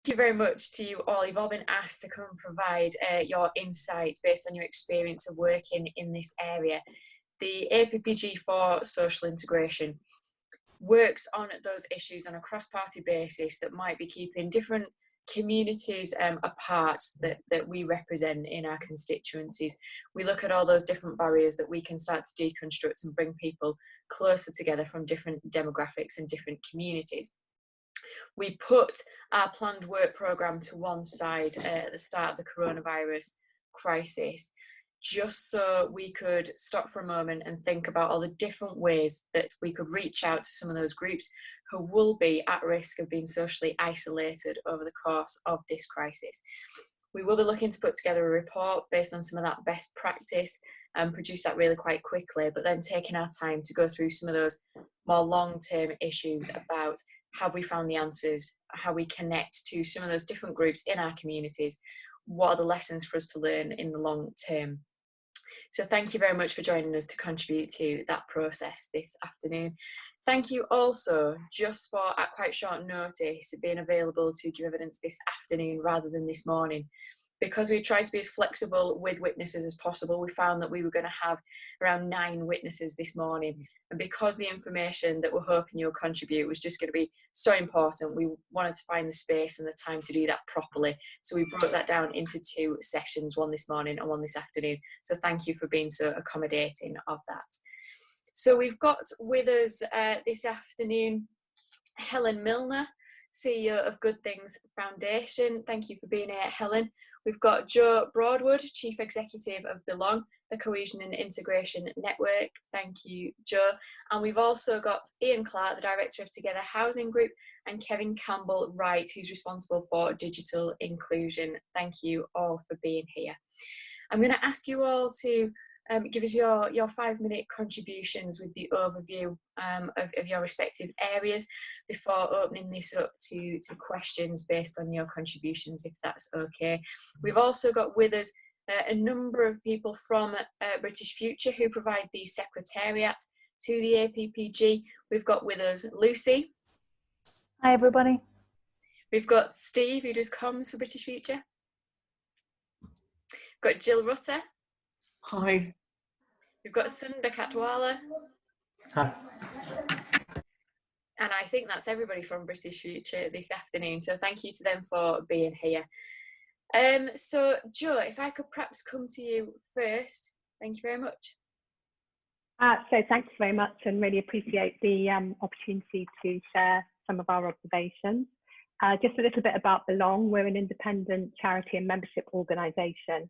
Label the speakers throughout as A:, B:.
A: you very much to you all. You've all been asked to come and provide your insights based on your experience of working in this area. The APPG for social integration works on those issues on a cross-party basis that might be keeping different communities apart that we represent in our constituencies. We look at all those different barriers that we can start to deconstruct and bring people closer together from different demographics and different communities. We put our planned work programme to one side at the start of the coronavirus crisis, just so we could stop for a moment and think about all the different ways that we could reach out to some of those groups who will be at risk of being socially isolated over the course of this crisis. We will be looking to put together a report based on some of that best practice and produce that really quite quickly, but then taking our time to go through some of those more long-term issues about how we found the answers, how we connect to some of those different groups in our communities, what are the lessons for us to learn in the long term. So thank you very much for joining us to contribute to that process this afternoon. Thank you also, just for at quite short notice, being available to give evidence this afternoon rather than this morning. Because we tried to be as flexible with witnesses as possible, we found that we were going to have around 9 witnesses this morning. And because the information that we're hoping you'll contribute was just going to be so important, we wanted to find the space and the time to do that properly. So we broke that down into 2 sessions, one this morning and one this afternoon. So thank you for being so accommodating of that. So we've got with us this afternoon, Helen Milner, CEO of Good Things Foundation. Thank you for being here, Helen. We've got Jo Broadwood, Chief Executive of Belong, the Cohesion and Integration Network. Thank you, Jo. And we've also got Ian Clark, the Director of Together Housing Group, and Kevin Campbell-Wright, who's responsible for digital inclusion. Thank you all for being here. I'm going to ask you all to give us your 5-minute contributions with the overview of your respective areas before opening this up to questions based on your contributions, if that's okay. We've also got with us a number of people from British Future who provide the secretariat to the APPG. We've got with us Lucy.
B: Hi everybody.
A: We've got Steve, who does comms for British Future. We've got Jill Rutter.
C: Hi.
A: We've got Sunda Katwala.
C: Hi.
A: And I think that's everybody from British Future this afternoon. So thank you to them for being here. So Jo, if I could perhaps come to you first. Thank you very much.
B: So thanks very much, and really appreciate the opportunity to share some of our observations. Just a little bit about Belong. We're an independent charity and membership organisation,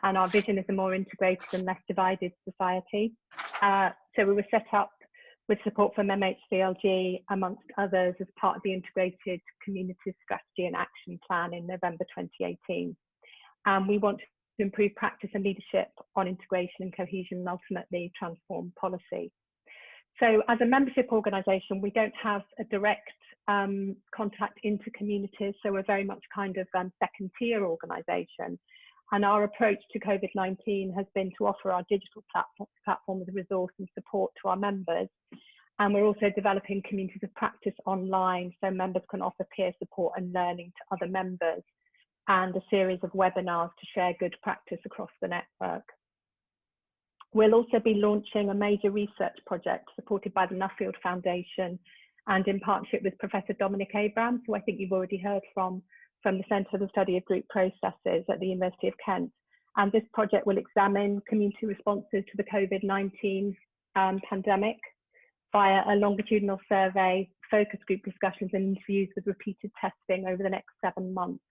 B: and our vision is a more integrated and less divided society. So we were set up with support from MHCLG, amongst others, as part of the Integrated Communities Strategy and Action Plan in November 2018. We want to improve practice and leadership on integration and cohesion, and ultimately transform policy. So as a membership organisation, we don't have a direct contact into communities, so we're very much kind of second tier organisation. And our approach to COVID-19 has been to offer our digital platform as a resource and support to our members. And we're also developing communities of practice online, so members can offer peer support and learning to other members, and a series of webinars to share good practice across the network. We'll also be launching a major research project supported by the Nuffield Foundation and in partnership with Professor Dominic Abrams, who I think you've already heard from the Centre for the Study of Group Processes at the University of Kent. And this project will examine community responses to the COVID-19 pandemic via a longitudinal survey, focus group discussions and interviews with repeated testing over the next 7 months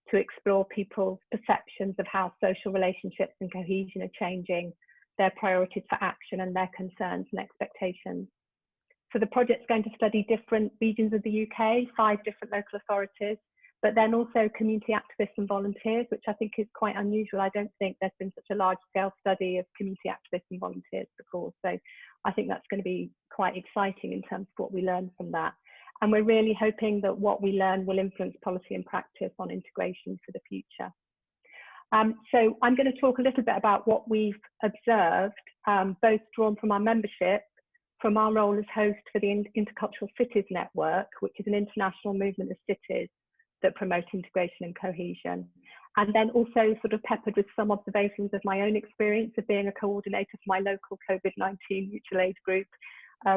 B: to explore people's perceptions of how social relationships and cohesion are changing, their priorities for action and their concerns and expectations. So the project's going to study different regions of the UK, 5 different local authorities, but then also community activists and volunteers, which I think is quite unusual. I don't think there's been such a large scale study of community activists and volunteers before. So I think that's going to be quite exciting in terms of what we learn from that. And we're really hoping that what we learn will influence policy and practice on integration for the future. So I'm going to talk a little bit about what we've observed, both drawn from our membership, from our role as host for the Intercultural Cities Network, which is an international movement of cities that promote integration and cohesion. And then also sort of peppered with some observations of my own experience of being a coordinator for my local COVID-19 mutual aid group,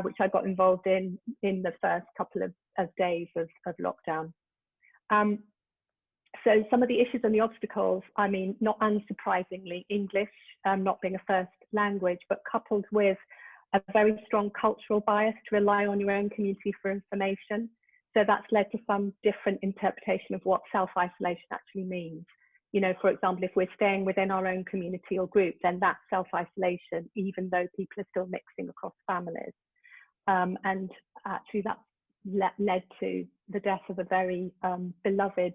B: which I got involved in the first couple of days of lockdown. So some of the issues and the obstacles, I mean, not unsurprisingly, English not being a first language, but coupled with a very strong cultural bias to rely on your own community for information. So that's led to some different interpretation of what self-isolation actually means. You know, for example, if we're staying within our own community or group, then that's self-isolation, even though people are still mixing across families. And actually that's led to the death of a very beloved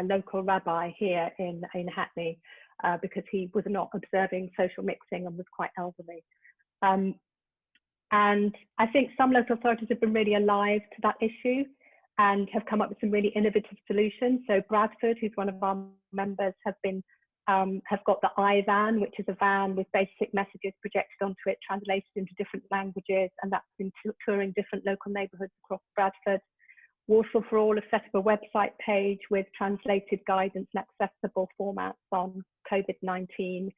B: local rabbi here in Hackney, because he was not observing social mixing and was quite elderly. And I think some local authorities have been really alive to that issue and have come up with some really innovative solutions. So Bradford, who's one of our members, have got the iVan, which is a van with basic messages projected onto it, translated into different languages, and that's been touring different local neighbourhoods across Bradford. Warsaw for All have set up a website page with translated guidance and accessible formats on COVID-19.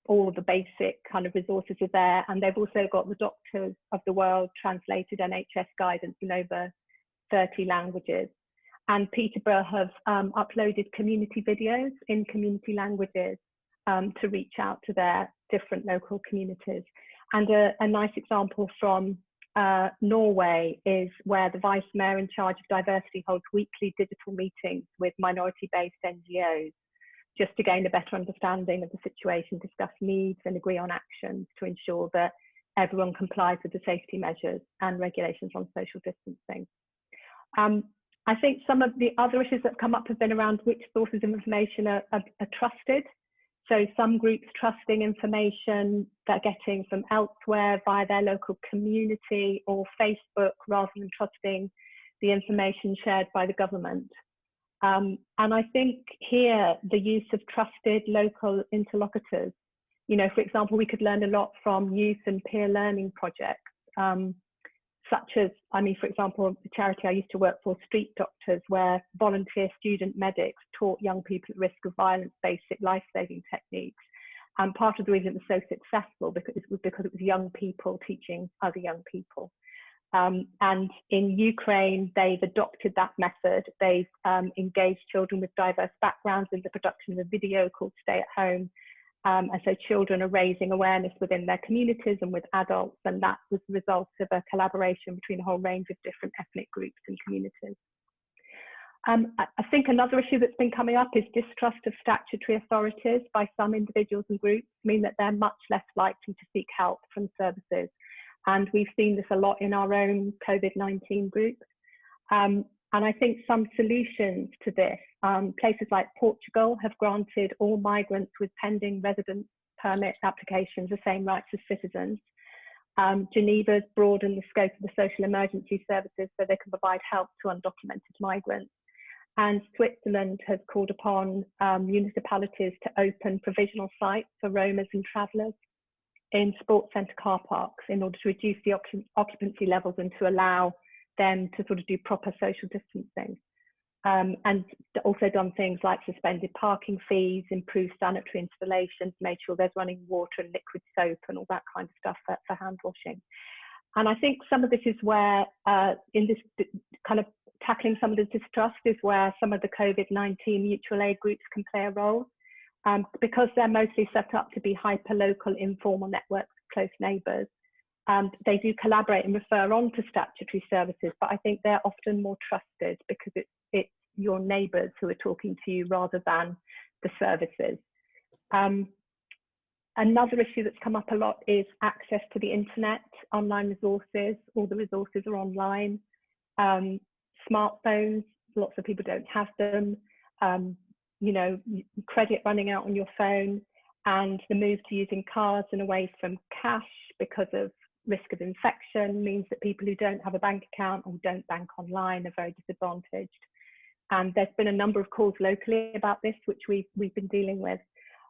B: All of the basic kind of resources are there, and they've also got the Doctors of the World translated NHS guidance in over 30 languages. And Peterborough have uploaded community videos in community languages to reach out to their different local communities. And a nice example from Norway is where the Vice Mayor in charge of diversity holds weekly digital meetings with minority-based NGOs, just to gain a better understanding of the situation, discuss needs and agree on actions to ensure that everyone complies with the safety measures and regulations on social distancing. I think some of the other issues that have come up have been around which sources of information are trusted. So some groups trusting information they're getting from elsewhere via their local community or Facebook rather than trusting the information shared by the government. And I think here the use of trusted local interlocutors, you know, for example, we could learn a lot from youth and peer learning projects, such as, I mean, for example, the charity I used to work for, Street Doctors, where volunteer student medics taught young people at risk of violence basic life-saving techniques. And part of the reason it was so successful because it was young people teaching other young people. And in Ukraine, they've adopted that method. They've engaged children with diverse backgrounds in the production of a video called Stay at Home. And so children are raising awareness within their communities and with adults, and that was the result of a collaboration between a whole range of different ethnic groups and communities. I think another issue that's been coming up is distrust of statutory authorities by some individuals and groups, mean that they're much less likely to seek help from services. And we've seen this a lot in our own COVID-19 group. And I think some solutions to this, places like Portugal have granted all migrants with pending residence permit applications the same rights as citizens. Geneva's broadened the scope of the social emergency services so they can provide help to undocumented migrants. And Switzerland has called upon municipalities to open provisional sites for roamers and travellers in sports centre car parks in order to reduce the occupancy levels and to allow them to sort of do proper social distancing. And also done things like suspended parking fees, improved sanitary installations, made sure there's running water and liquid soap and all that kind of stuff for hand washing. And I think some of this is where, in this kind of tackling some of the distrust is where some of the COVID-19 mutual aid groups can play a role. Because they're mostly set up to be hyper-local informal networks of close neighbours. They do collaborate and refer on to statutory services, but I think they're often more trusted because it's your neighbours who are talking to you rather than the services. Another issue that's come up a lot is access to the internet, online resources. All the resources are online. Smartphones, lots of people don't have them. You know, credit running out on your phone, and the move to using cards and away from cash because of risk of infection means that people who don't have a bank account or don't bank online are very disadvantaged. And there's been a number of calls locally about this, which we've been dealing with.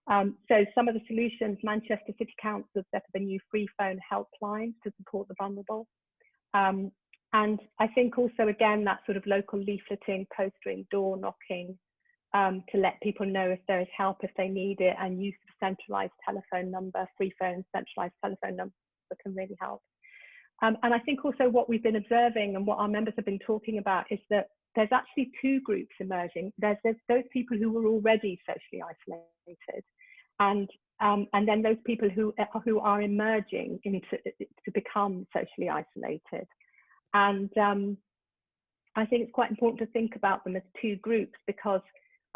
B: So some of the solutions, Manchester City Council set up a new free phone helpline to support the vulnerable. And I think also, again, that sort of local leafleting, postering, door knocking, to let people know if there is help, if they need it, and use of centralised telephone number, free phone, centralised telephone number can really help. And I think also what we've been observing and what our members have been talking about is that there's actually two groups emerging. There's those people who were already socially isolated, and then those people who are emerging to become socially isolated. And I think it's quite important to think about them as two groups, because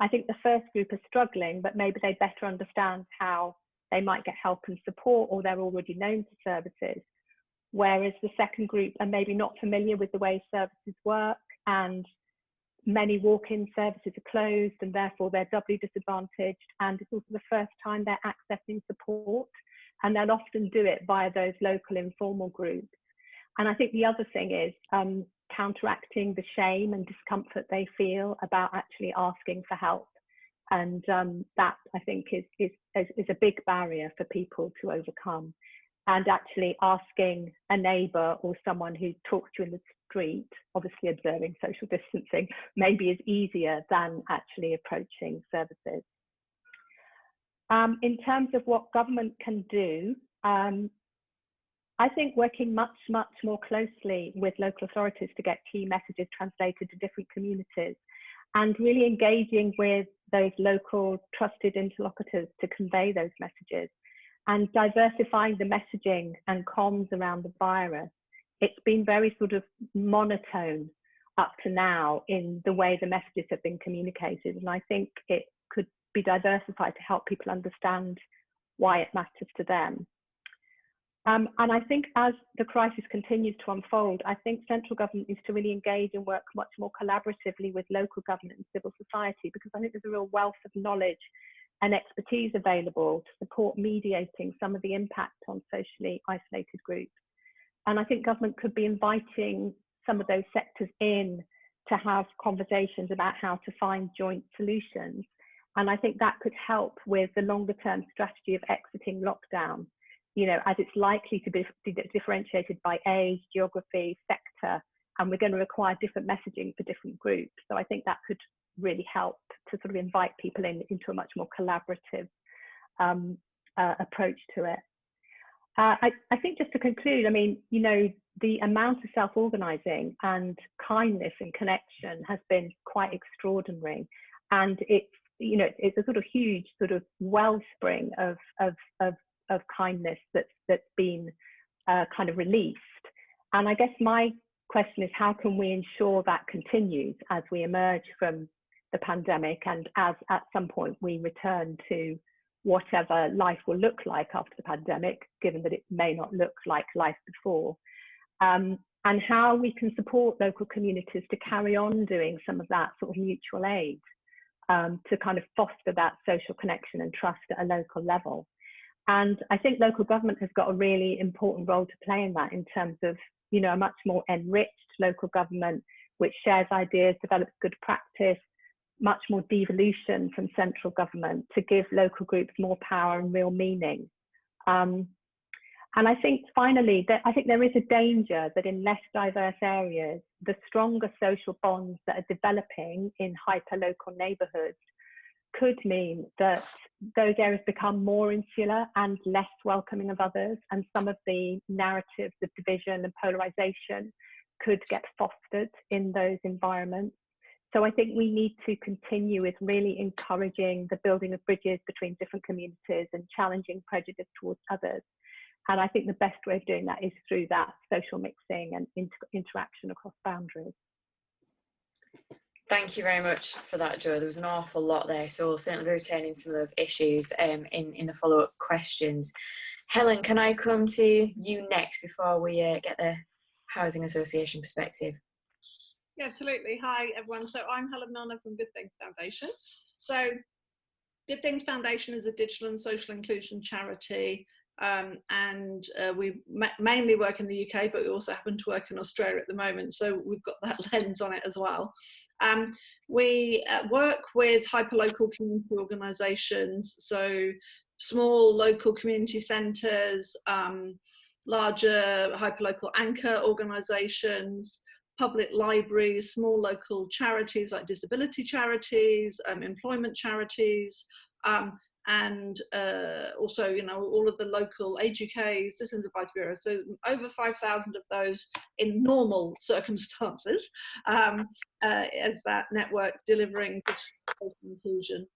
B: I think the first group are struggling, but maybe they better understand how they might get help and support, or they're already known to services. Whereas the second group are maybe not familiar with the way services work, and many walk-in services are closed, and therefore they're doubly disadvantaged. And it's also the first time they're accessing support, and they'll often do it via those local informal groups. And I think the other thing is counteracting the shame and discomfort they feel about actually asking for help. And that, I think, is a big barrier for people to overcome. And actually asking a neighbour or someone who talks to you in the street, obviously observing social distancing, maybe is easier than actually approaching services. In terms of what government can do, I think working much more closely with local authorities to get key messages translated to different communities, and really engaging with those local trusted interlocutors to convey those messages, and diversifying the messaging and comms around the virus. It's been very sort of monotone up to now in the way the messages have been communicated, and I think it could be diversified to help people understand why it matters to them. And I think as the crisis continues to unfold, I think central government needs to really engage and work much more collaboratively with local government and civil society, because I think there's a real wealth of knowledge and expertise available to support mediating some of the impact on socially isolated groups. And I think government could be inviting some of those sectors in to have conversations about how to find joint solutions. And I think that could help with the longer term strategy of exiting lockdown, you know, as it's likely to be differentiated by age, geography, sector, and we're going to require different messaging for different groups. So I think that could really help to sort of invite people into a much more collaborative approach to it. I think just to conclude, I mean, you know, the amount of self-organising and kindness and connection has been quite extraordinary, and it's, you know, it's a sort of huge sort of wellspring of kindness that's been kind of released. And I guess my question is, how can we ensure that continues as we emerge from the pandemic, and as at some point we return to whatever life will look like after the pandemic, given that it may not look like life before, and how we can support local communities to carry on doing some of that sort of mutual aid, to kind of foster that social connection and trust at a local level. And I think local government has got a really important role to play in that, in terms of, you know, a much more enriched local government which shares ideas, develops good practice, much more devolution from central government to give local groups more power and real meaning. And I think finally, that I think there is a danger that in less diverse areas, the stronger social bonds that are developing in hyper-local neighbourhoods could mean that those areas become more insular and less welcoming of others, and some of the narratives of division and polarisation could get fostered in those environments. So I think we need to continue with really encouraging the building of bridges between different communities and challenging prejudice towards others. And I think the best way of doing that is through that social mixing and interaction across boundaries.
A: Thank you very much for that, Jo. There was an awful lot there, so we'll certainly be returning some of those issues in the follow-up questions. Helen, can I come to you next before we get the Housing Association perspective?
C: Yeah, absolutely. Hi, everyone. So I'm Helen Milner from Good Things Foundation. So Good Things Foundation is a digital and social inclusion charity, and we mainly work in the UK, but we also happen to work in Australia at the moment, so we've got that lens on it as well. We work with hyperlocal community organisations, so small local community centres, larger hyperlocal anchor organisations, public libraries, small local charities like disability charities, employment charities, and also, you know, all of the local age UK Citizens Advice Bureau. So over 5,000 of those in normal circumstances as that network delivering digital inclusion.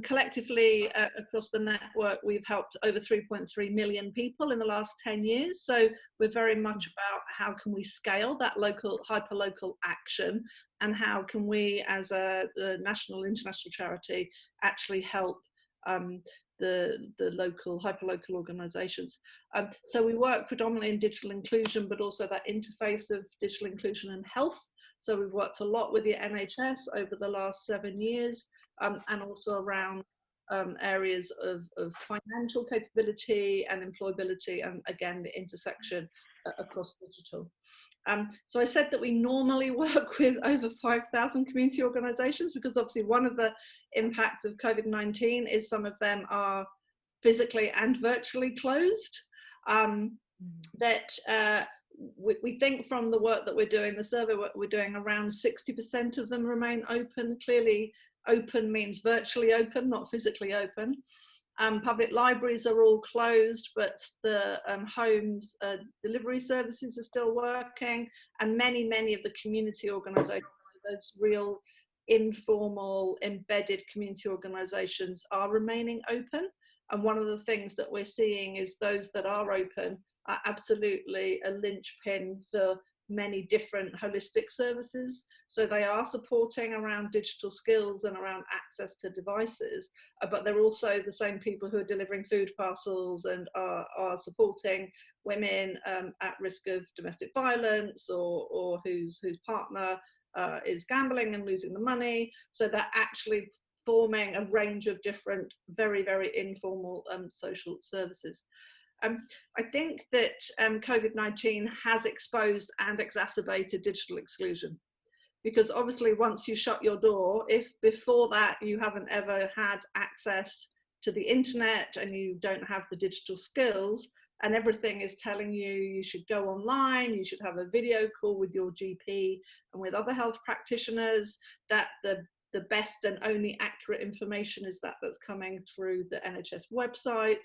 C: Collectively across the network, we've helped over 3.3 million people in the last 10 years. So we're very much about how can we scale that local, hyper-local action, and how can we as a national, international charity actually help the local, hyper-local organisations. So we work predominantly in digital inclusion, but also that interface of digital inclusion and health. So we've worked a lot with the NHS over the last 7 years, and also around areas of financial capability and employability, and again, the intersection across digital. So I said that we normally work with over 5,000 community organisations, because obviously one of the impacts of COVID-19 is some of them are physically and virtually closed. We think from the work that we're doing, the survey work we're doing, around 60% of them remain open. Clearly, open means virtually open, not physically open. Public libraries are all closed, but the home delivery services are still working, and many of the community organisations, those real informal embedded community organisations, are remaining open. And one of the things that we're seeing is those that are open are absolutely a linchpin for many different holistic services. So they are supporting around digital skills and around access to devices, but they're also the same people who are delivering food parcels and are supporting women at risk of domestic violence, or whose partner is gambling and losing the money. So they're actually forming a range of different, very informal social services. I think that COVID-19 has exposed and exacerbated digital exclusion, because obviously once you shut your door, if before that you haven't ever had access to the internet and you don't have the digital skills, and everything is telling you you should go online, you should have a video call with your GP and with other health practitioners, that the best and only accurate information is that's coming through the NHS website,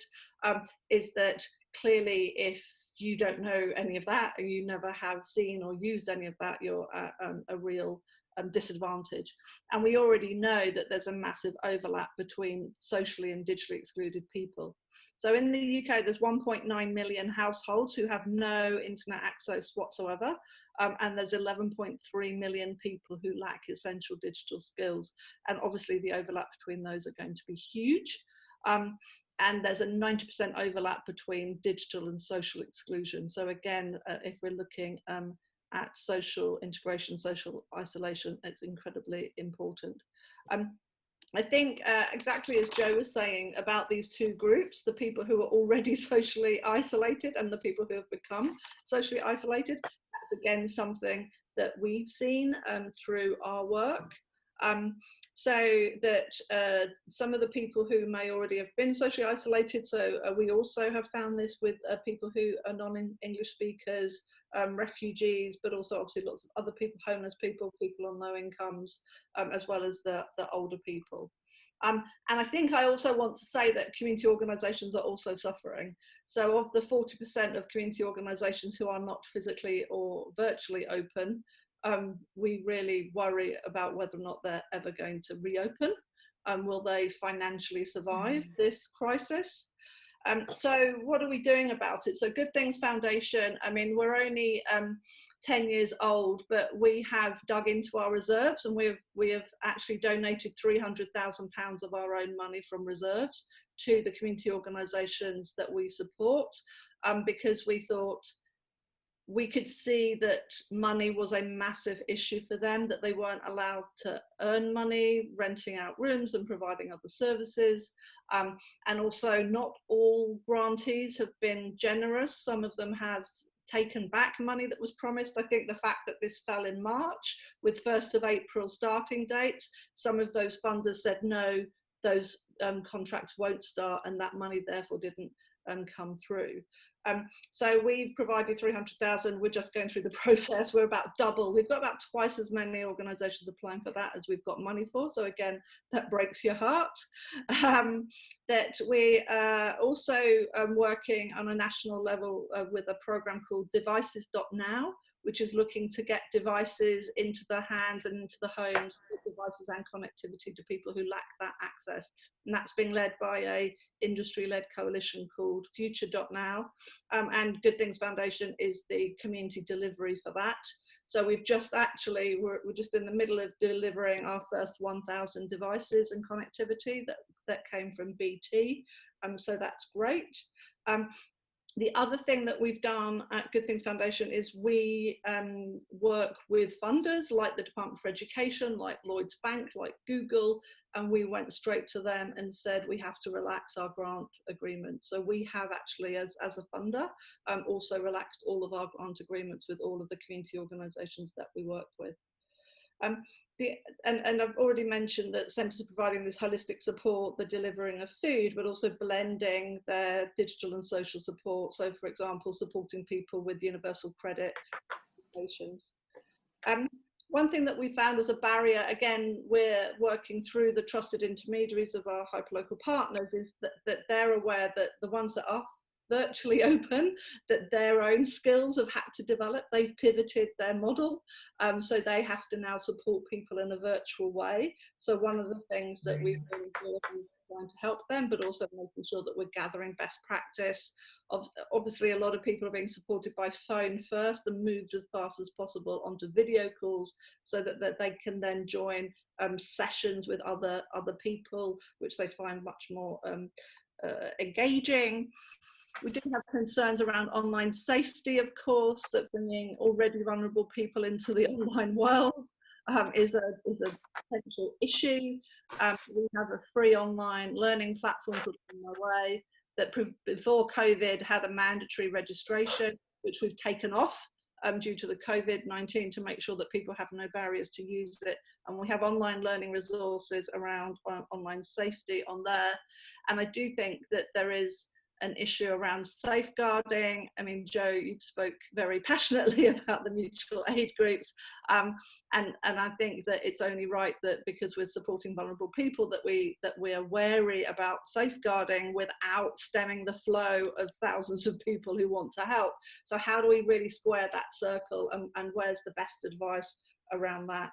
C: is that clearly if you don't know any of that and you never have seen or used any of that, you're at a real disadvantage. And we already know that there's a massive overlap between socially and digitally excluded people. So in the UK, there's 1.9 million households who have no internet access whatsoever. And there's 11.3 million people who lack essential digital skills. And obviously the overlap between those are going to be huge. And there's a 90% overlap between digital and social exclusion. So again, if we're looking at social integration, social isolation, it's incredibly important. I think exactly as Joe was saying about these two groups, the people who are already socially isolated and the people who have become socially isolated, that's again something that we've seen through our work. So that some of the people who may already have been socially isolated, so we also have found this with people who are non-English speakers, refugees, but also obviously lots of other people, homeless people, people on low incomes, as well as the older people. And I think I also want to say that community organisations are also suffering. So of the 40% of community organisations who are not physically or virtually open, we really worry about whether or not they're ever going to reopen. Will they financially survive this crisis? So what are we doing about it? So Good Things Foundation, I mean, we're only 10 years old, but we have dug into our reserves, and we have actually donated £300,000 of our own money from reserves to the community organisations that we support, because we thought we could see that money was a massive issue for them, that they weren't allowed to earn money, renting out rooms and providing other services. And also not all grantees have been generous. Some of them have taken back money that was promised. I think the fact that this fell in March with 1st of April starting dates, some of those funders said, no, those contracts won't start, and that money therefore didn't come through. So we've provided 300,000. We're just going through the process. We're about double. We've got about twice as many organisations applying for that as we've got money for. So again, that breaks your heart. That we are also working on a national level with a programme called Devices.now, which is looking to get devices into the hands and into the homes, devices and connectivity to people who lack that access. And that's being led by a industry-led coalition called Future.now. And Good Things Foundation is the community delivery for that. So we've just actually, we're just in the middle of delivering our first 1,000 devices and connectivity that came from BT. So that's great. The other thing that we've done at Good Things Foundation is we work with funders like the Department for Education, like Lloyds Bank, like Google, and we went straight to them and said we have to relax our grant agreement. So we have actually, as a funder, also relaxed all of our grant agreements with all of the community organisations that we work with. And I've already mentioned that centres are providing this holistic support, the delivering of food, but also blending their digital and social support. So, for example, supporting people with universal credit applications. One thing that we found as a barrier, again, we're working through the trusted intermediaries of our hyperlocal partners, is that they're aware that the ones that are virtually open, that their own skills have had to develop. They've pivoted their model, so they have to now support people in a virtual way. So one of the things that we've been doing is trying to help them, but also making sure that we're gathering best practice. Obviously, a lot of people are being supported by phone first and moved as fast as possible onto video calls, so that they can then join sessions with other people, which they find much more engaging. We do have concerns around online safety, of course, that bringing already vulnerable people into the online world is a potential issue. We have a free online learning platform called On My Way that before COVID had a mandatory registration, which we've taken off due to the Covid-19 to make sure that people have no barriers to use it. And we have online learning resources around online safety on there. And I do think that there is an issue around safeguarding. I mean, Jo, you spoke very passionately about the mutual aid groups, and I think that it's only right that because we're supporting vulnerable people that we are wary about safeguarding without stemming the flow of thousands of people who want to help. So how do we really square that circle, and where's the best advice around that?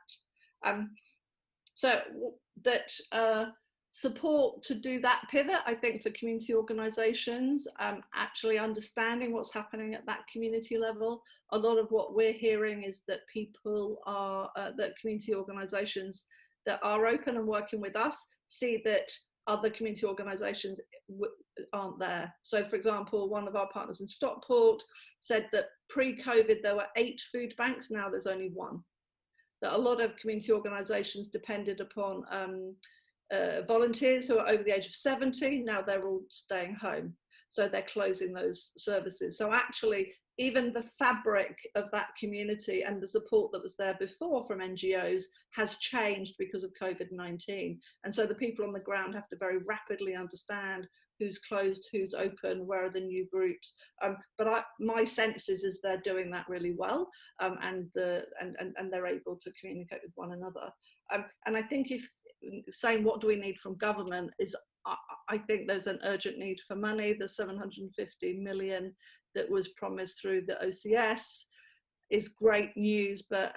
C: So that support to do that pivot, I think, for community organisations, actually understanding what's happening at that community level. A lot of what we're hearing is that people are, that community organisations that are open and working with us see that other community organisations aren't there. So, for example, one of our partners in Stockport said that pre-COVID there were 8 food banks, now there's only 1. That a lot of community organisations depended upon volunteers who are over the age of 70, now they're all staying home. So they're closing those services. So actually, even the fabric of that community and the support that was there before from NGOs has changed because of COVID-19. And so the people on the ground have to very rapidly understand who's closed, who's open, where are the new groups. But my sense is they're doing that really well, and they're able to communicate with one another. And I think if saying what do we need from government is, I think there's an urgent need for money. The 750 million that was promised through the OCS is great news, but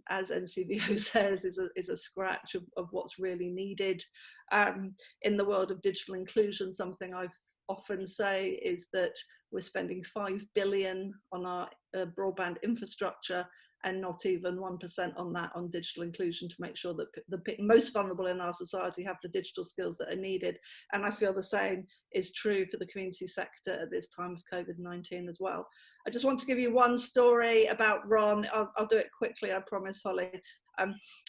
C: as NCVO says, is a scratch of what's really needed. In the world of digital inclusion, something I've often say is that we're spending 5 billion on our broadband infrastructure, and not even 1% on that on digital inclusion to make sure that the most vulnerable in our society have the digital skills that are needed. And I feel the same is true for the community sector at this time of COVID-19 as well. I just want to give you one story about Ron. I'll do it quickly, I promise, Holly.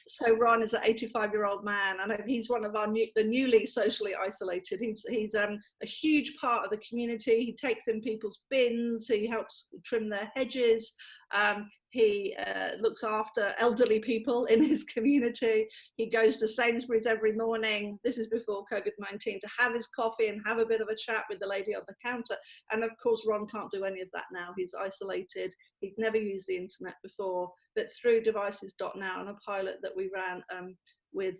C: So Ron is an 85-year-old man, and he's one of the newly socially isolated. He's a huge part of the community. He takes in people's bins, he helps trim their hedges, he looks after elderly people in his community. He goes to Sainsbury's every morning, this is before Covid-19, to have his coffee and have a bit of a chat with the lady on the counter. And of course, Ron can't do any of that now. He's isolated. He'd never used the internet before, but through devices.now and a pilot that we ran with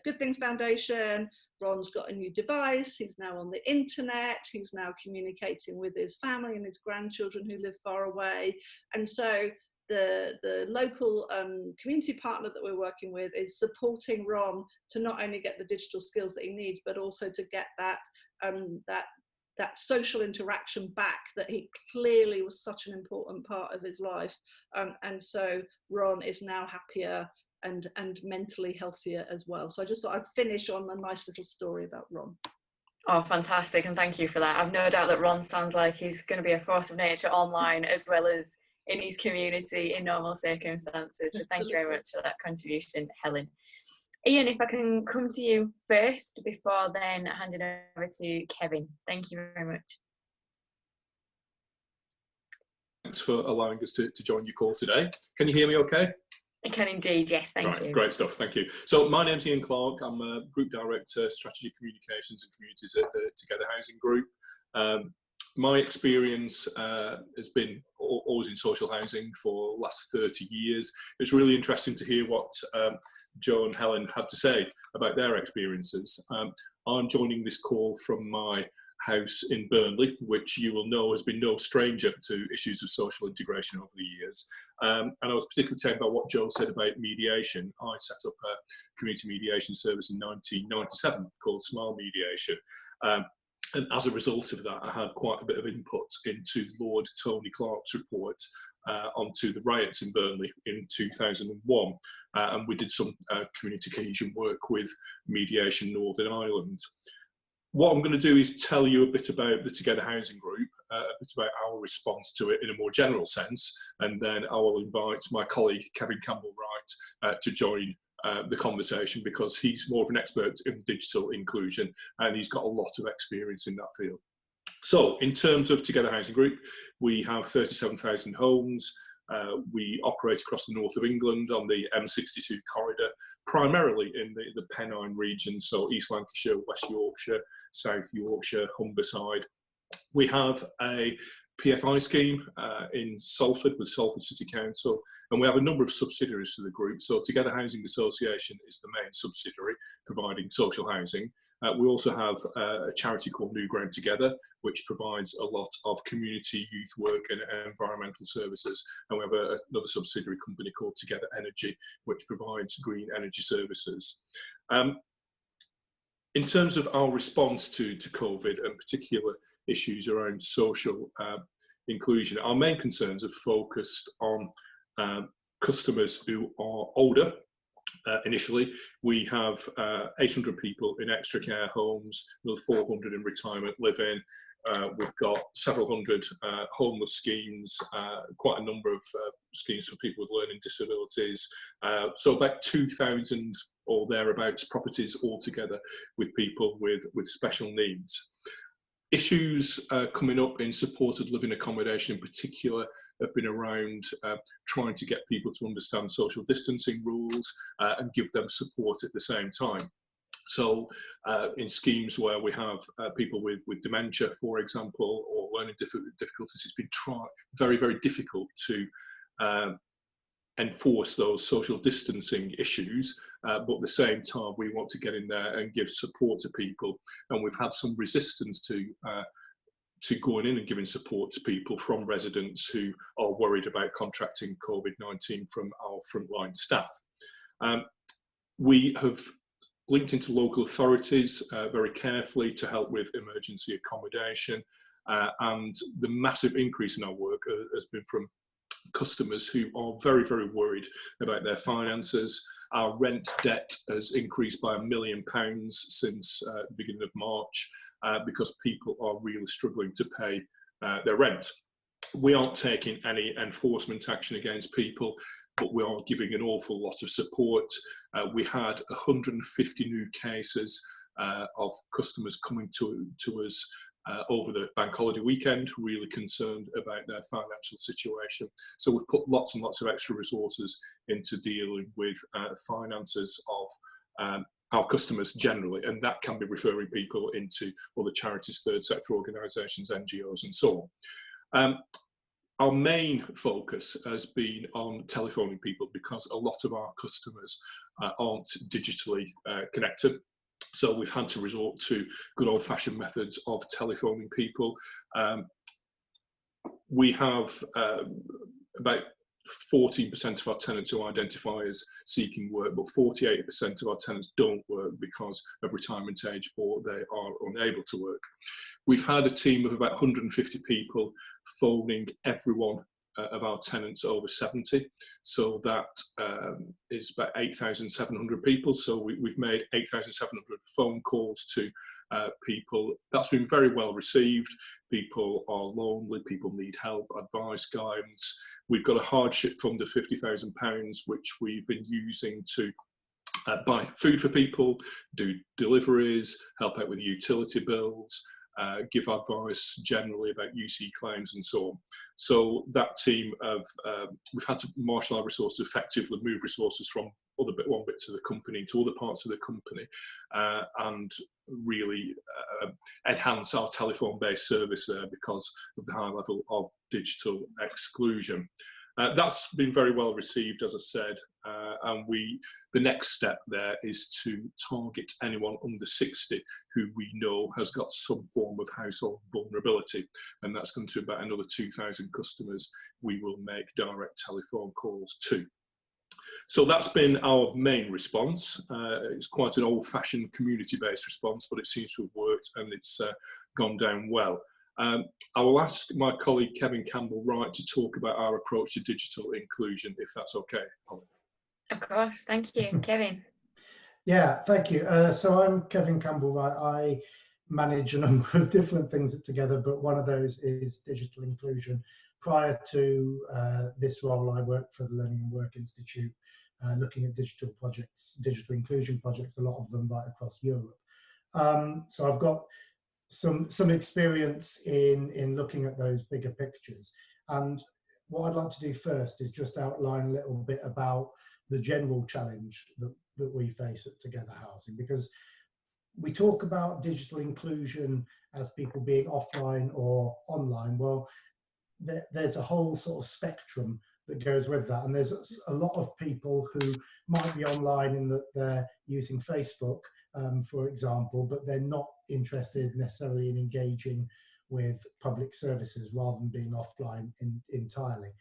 C: Good Things Foundation, Ron's got a new device. He's now on the internet. He's now communicating with his family and his grandchildren who live far away. And so the local community partner that we're working with is supporting Ron to not only get the digital skills that he needs, but also to get that social interaction back that he clearly was such an important part of his life. And so Ron is now happier and mentally healthier as well. So I just thought I'd finish on a nice little story about Ron.
A: Oh, fantastic, and thank you for that. I've no doubt that Ron sounds like he's going to be a force of nature online as well as in his community in normal circumstances. So thank you very much for that contribution, Helen. Ian, if I can come to you first before then handing over to Kevin. Thank you very much.
D: Thanks for allowing us to join your call today. Can you hear me okay?
A: I can indeed, yes, thank you.
D: Great stuff, thank you. So my name's Ian Clark. I'm a Group Director, Strategy Communications and Communities at the Together Housing Group. My experience has been always in social housing for the last 30 years. It's really interesting to hear what Joe and Helen had to say about their experiences. I'm joining this call from my house in Burnley, which you will know has been no stranger to issues of social integration over the years. And I was particularly taken by what Joe said about mediation. I set up a community mediation service in 1997 called Smile Mediation. And as a result of that, I had quite a bit of input into Lord Tony Clark's report onto the riots in Burnley in 2001. And we did some community cohesion work with Mediation Northern Ireland. What I'm going to do is tell you a bit about the Together Housing Group, a bit about our response to it in a more general sense, and then I will invite my colleague Kevin Campbell-Wright to join the conversation, because he's more of an expert in digital inclusion and he's got a lot of experience in that field. So in terms of Together Housing Group, we have 37,000 homes. We operate across the north of England on the M62 corridor, primarily in the Pennine region, so East Lancashire, West Yorkshire, South Yorkshire, Humberside. We have a PFI scheme in Salford with Salford City Council, and we have a number of subsidiaries to the group. So Together Housing Association is the main subsidiary providing social housing. We also have a charity called New Ground Together, which provides a lot of community youth work and environmental services. And we have another subsidiary company called Together Energy, which provides green energy services. In terms of our response to COVID and particular issues around social inclusion, our main concerns have focused on customers who are older. Initially, we have 800 people in extra care homes, another 400 in retirement living. We've got several hundred homeless schemes, quite a number of schemes for people with learning disabilities. So about 2,000 or thereabouts properties altogether with people with special needs. Issues coming up in supported living accommodation in particular have been around trying to get people to understand social distancing rules and give them support at the same time. So in schemes where we have people with dementia, for example, or learning difficulties, it's been very, very difficult to enforce those social distancing issues, but at the same time we want to get in there and give support to people, and we've had some resistance to going in and giving support to people from residents who are worried about contracting COVID-19 from our frontline staff. We have linked into local authorities very carefully to help with emergency accommodation, and the massive increase in our work has been from customers who are very, very worried about their finances. Our rent debt has increased by £1 million since the beginning of March because people are really struggling to pay their rent. we aren't taking any enforcement action against people, but we are giving an awful lot of support. We had 150 new cases of customers coming to us over the bank holiday weekend, really concerned about their financial situation. So we've put lots and lots of extra resources into dealing with finances of our customers generally, and that can be referring people into other charities, third sector organisations, NGOs and so on. Our main focus has been on telephoning people because a lot of our customers aren't digitally connected. So we've had to resort to good old-fashioned methods of telephoning people. We have about 14% of our tenants who identify as seeking work, but 48% of our tenants don't work because of retirement age or they are unable to work. We've had a team of about 150 people phoning everyone of our tenants over 70, so that is about 8,700 people. So we've made 8,700 phone calls to people. That's been very well received. People are lonely, people need help, advice, guidance. We've got a hardship fund of £50,000 which we've been using to buy food for people, do deliveries, help out with utility bills, give advice generally about UC claims and so on. So that team of, we've had to marshal our resources effectively, move resources from one bit to the company to other parts of the company, and really enhance our telephone-based service there because of the high level of digital exclusion. That's been very well received, as I said, and the next step there is to target anyone under 60 who we know has got some form of household vulnerability, and that's going to about another 2,000 customers we will make direct telephone calls to. So that's been our main response. It's quite an old-fashioned community-based response, but it seems to have worked and it's gone down well. I will ask my colleague Kevin Campbell-Wright to talk about our approach to digital inclusion, if that's okay, Holly.
A: Of course, thank you. Kevin.
E: Yeah, thank you. So I'm Kevin Campbell-Wright. I manage a number of different things Together, but one of those is digital inclusion. Prior to this role, I worked for the Learning and Work Institute, looking at digital projects, digital inclusion projects, a lot of them right across Europe. So I've got some experience in looking at those bigger pictures. And what I'd like to do first is just outline a little bit about the general challenge that we face at Together Housing, because we talk about digital inclusion as people being offline or online. Well, there's a whole sort of spectrum that goes with that, and there's a lot of people who might be online in that they're using Facebook, for example, but they're not interested necessarily in engaging with public services rather than being offline entirely.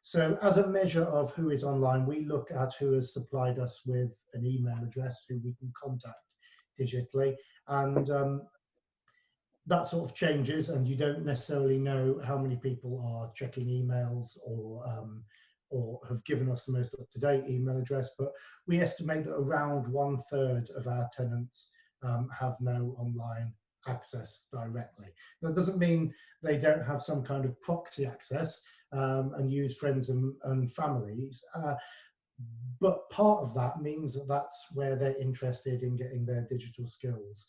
E: So as a measure of who is online, we look at who has supplied us with an email address who we can contact digitally, and that sort of changes, and you don't necessarily know how many people are checking emails or have given us the most up-to-date email address, but we estimate that around 1/3 of our tenants have no online access directly. That doesn't mean they don't have some kind of proxy access and use friends and families, but part of that means that that's where they're interested in getting their digital skills.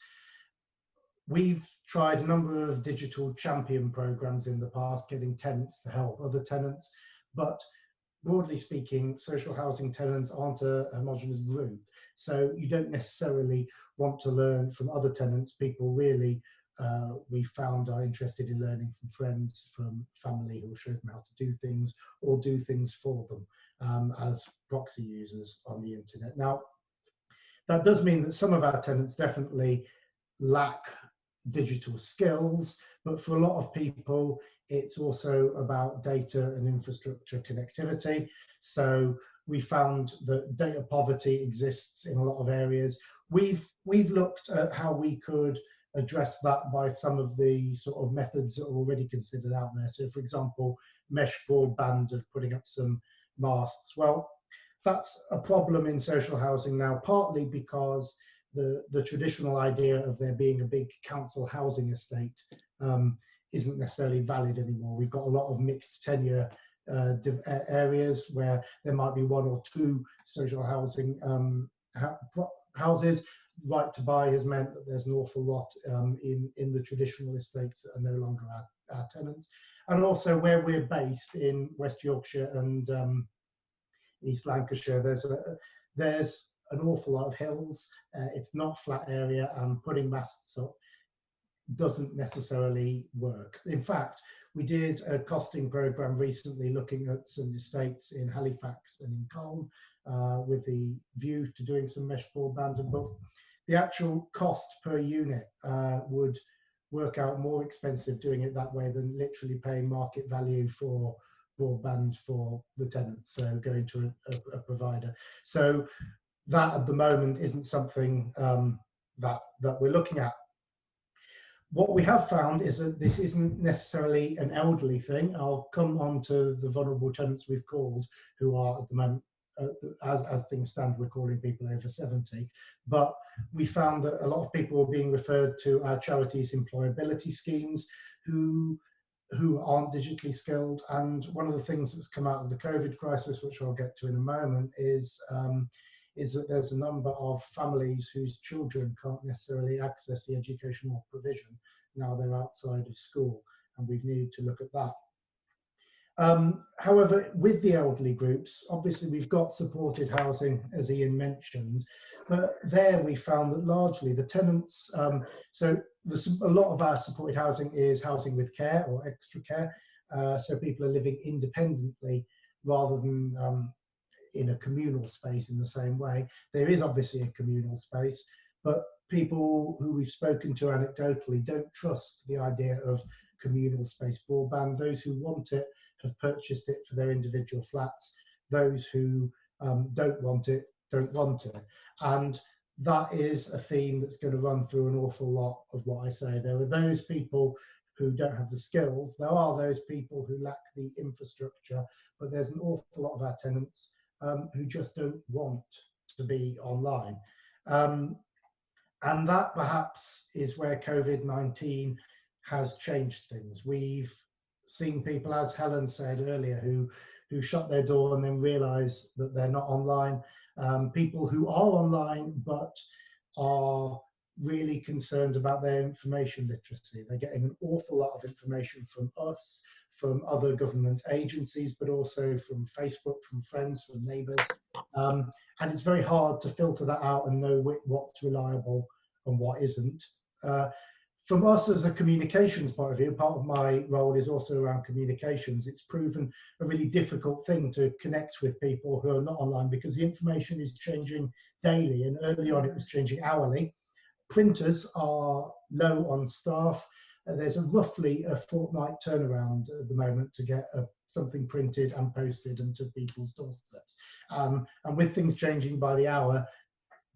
E: We've tried a number of digital champion programs in the past, getting tenants to help other tenants, but broadly speaking, social housing tenants aren't a homogenous group. So you don't necessarily want to learn from other tenants. People really, we found, are interested in learning from friends, from family who show them how to do things or do things for them as proxy users on the internet. Now, that does mean that some of our tenants definitely lack digital skills, but for a lot of people it's also about data and infrastructure connectivity. So we found that data poverty exists in a lot of areas. We've looked at how we could address that by some of the sort of methods that are already considered out there. So for example, mesh broadband of putting up some masts. Well, that's a problem in social housing now, partly because the traditional idea of there being a big council housing estate isn't necessarily valid anymore. We've got a lot of mixed tenure areas where there might be 1 or 2 social housing houses. Right to buy has meant that there's an awful lot in the traditional estates that are no longer our tenants. And also where we're based in West Yorkshire and East Lancashire, there's an awful lot of hills. It's not flat area, and putting masts up doesn't necessarily work. In fact, we did a costing program recently looking at some estates in Halifax and in Colne with the view to doing some mesh broadband, but the actual cost per unit would work out more expensive doing it that way than literally paying market value for broadband for the tenants, so going to a provider. So that at the moment isn't something that we're looking at. What we have found is that this isn't necessarily an elderly thing. I'll come on to the vulnerable tenants we've called, who are at the moment, as things stand, we're calling people over 70. But we found that a lot of people were being referred to our charities' employability schemes who aren't digitally skilled. And one of the things that's come out of the COVID crisis, which I'll get to in a moment, is that there's a number of families whose children can't necessarily access the educational provision now they're outside of school, and we've needed to look at that. However, with the elderly groups, obviously we've got supported housing, as Ian mentioned, but there we found that largely the tenants, so a lot of our supported housing is housing with care or extra care, so people are living independently rather than in a communal space in the same way. There is obviously a communal space, but people who we've spoken to anecdotally don't trust the idea of communal space broadband. Those who want it have purchased it for their individual flats. Those who don't want it, don't want it. And that is a theme that's going to run through an awful lot of what I say. There are those people who don't have the skills. There are those people who lack the infrastructure, but there's an awful lot of our tenants who just don't want to be online. And that perhaps is where COVID-19 has changed things. We've seen people, as Helen said earlier, who shut their door and then realise that they're not online. People who are online but are really concerned about their information literacy. They're getting an awful lot of information from us, from other government agencies, but also from Facebook, from friends, from neighbours. And it's very hard to filter that out and know what's reliable and what isn't. From us as a communications point of view, part of my role is also around communications. It's proven a really difficult thing to connect with people who are not online because the information is changing daily, and early on it was changing hourly. Printers are low on staff. There's roughly a fortnight turnaround at the moment to get something printed and posted and to people's doorsteps. And with things changing by the hour,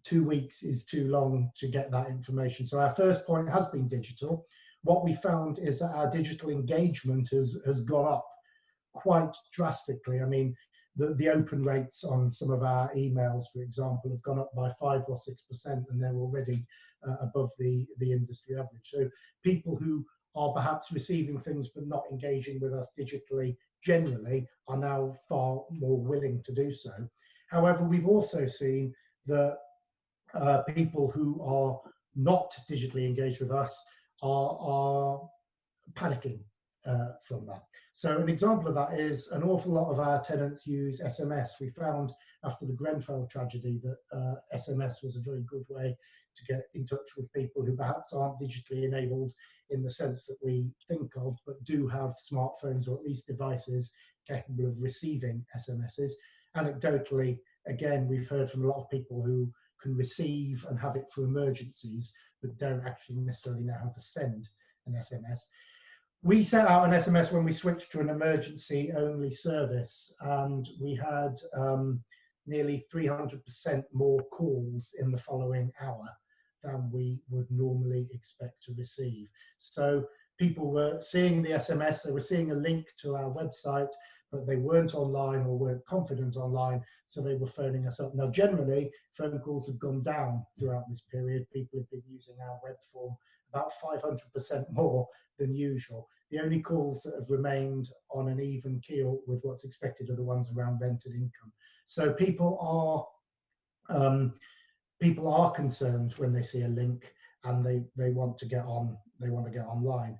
E: 2 weeks is too long to get that information. So our first point has been digital. What we found is that our digital engagement has gone up quite drastically. I mean, the open rates on some of our emails, for example, have gone up by 5 or 6%, and they're already above the industry average. So people who are perhaps receiving things but not engaging with us digitally generally are now far more willing to do so. However, we've also seen that people who are not digitally engaged with us are panicking from that. So an example of that is an awful lot of our tenants use SMS. We found after the Grenfell tragedy that SMS was a very good way to get in touch with people who perhaps aren't digitally enabled in the sense that we think of, but do have smartphones or at least devices capable of receiving SMSs. Anecdotally, again, we've heard from a lot of people who can receive and have it for emergencies, but don't actually necessarily know how to send an SMS. We sent out an SMS when we switched to an emergency only service, and we had nearly 300% more calls in the following hour than we would normally expect to receive. So people were seeing the SMS, they were seeing a link to our website, but they weren't online or weren't confident online, so they were phoning us up. Now, generally, phone calls have gone down throughout this period. People have been using our web form about 500% more than usual. The only calls that have remained on an even keel with what's expected are the ones around rented income. So people are concerned when they see a link and they want to get online.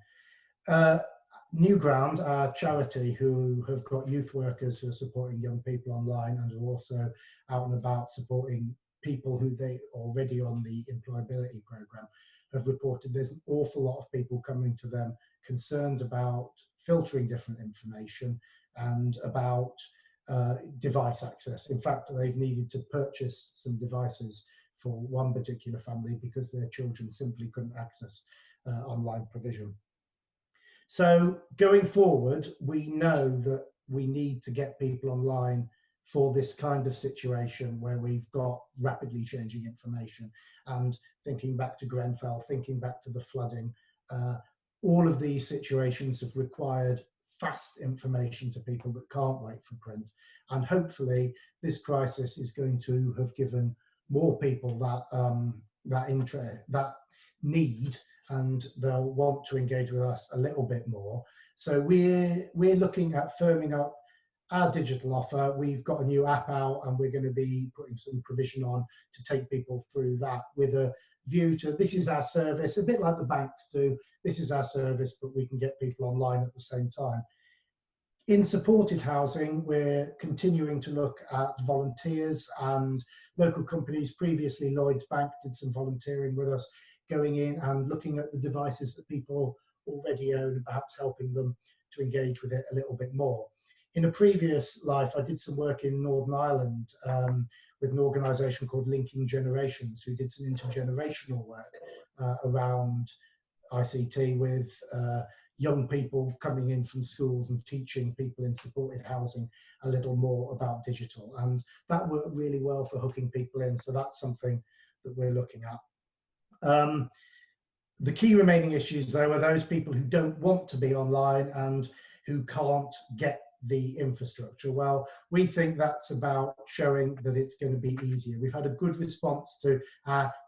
E: Newground, our charity, who have got youth workers who are supporting young people online and are also out and about supporting people who they already on the employability program, have reported there's an awful lot of people coming to them concerned about filtering different information and about device access. In fact, they've needed to purchase some devices for one particular family because their children simply couldn't access online provision. So going forward, we know that we need to get people online for this kind of situation where we've got rapidly changing information. And thinking back to Grenfell, thinking back to the flooding, all of these situations have required fast information to people that can't wait for print. And hopefully this crisis is going to have given more people that interest, that need, and they'll want to engage with us a little bit more. So we're looking at firming up our digital offer. We've got a new app out and we're going to be putting some provision on to take people through that with a view to, this is our service, a bit like the banks do, this is our service, but we can get people online at the same time. In supported housing, we're continuing to look at volunteers and local companies. Previously, Lloyds Bank did some volunteering with us, going in and looking at the devices that people already own and perhaps helping them to engage with it a little bit more. In a previous life, I did some work in Northern Ireland with an organisation called Linking Generations, who did some intergenerational work around ICT with young people coming in from schools and teaching people in supported housing a little more about digital. And that worked really well for hooking people in. So that's something that we're looking at. The key remaining issues, though, are those people who don't want to be online and who can't get the infrastructure. Well, we think that's about showing that it's going to be easier. We've had a good response to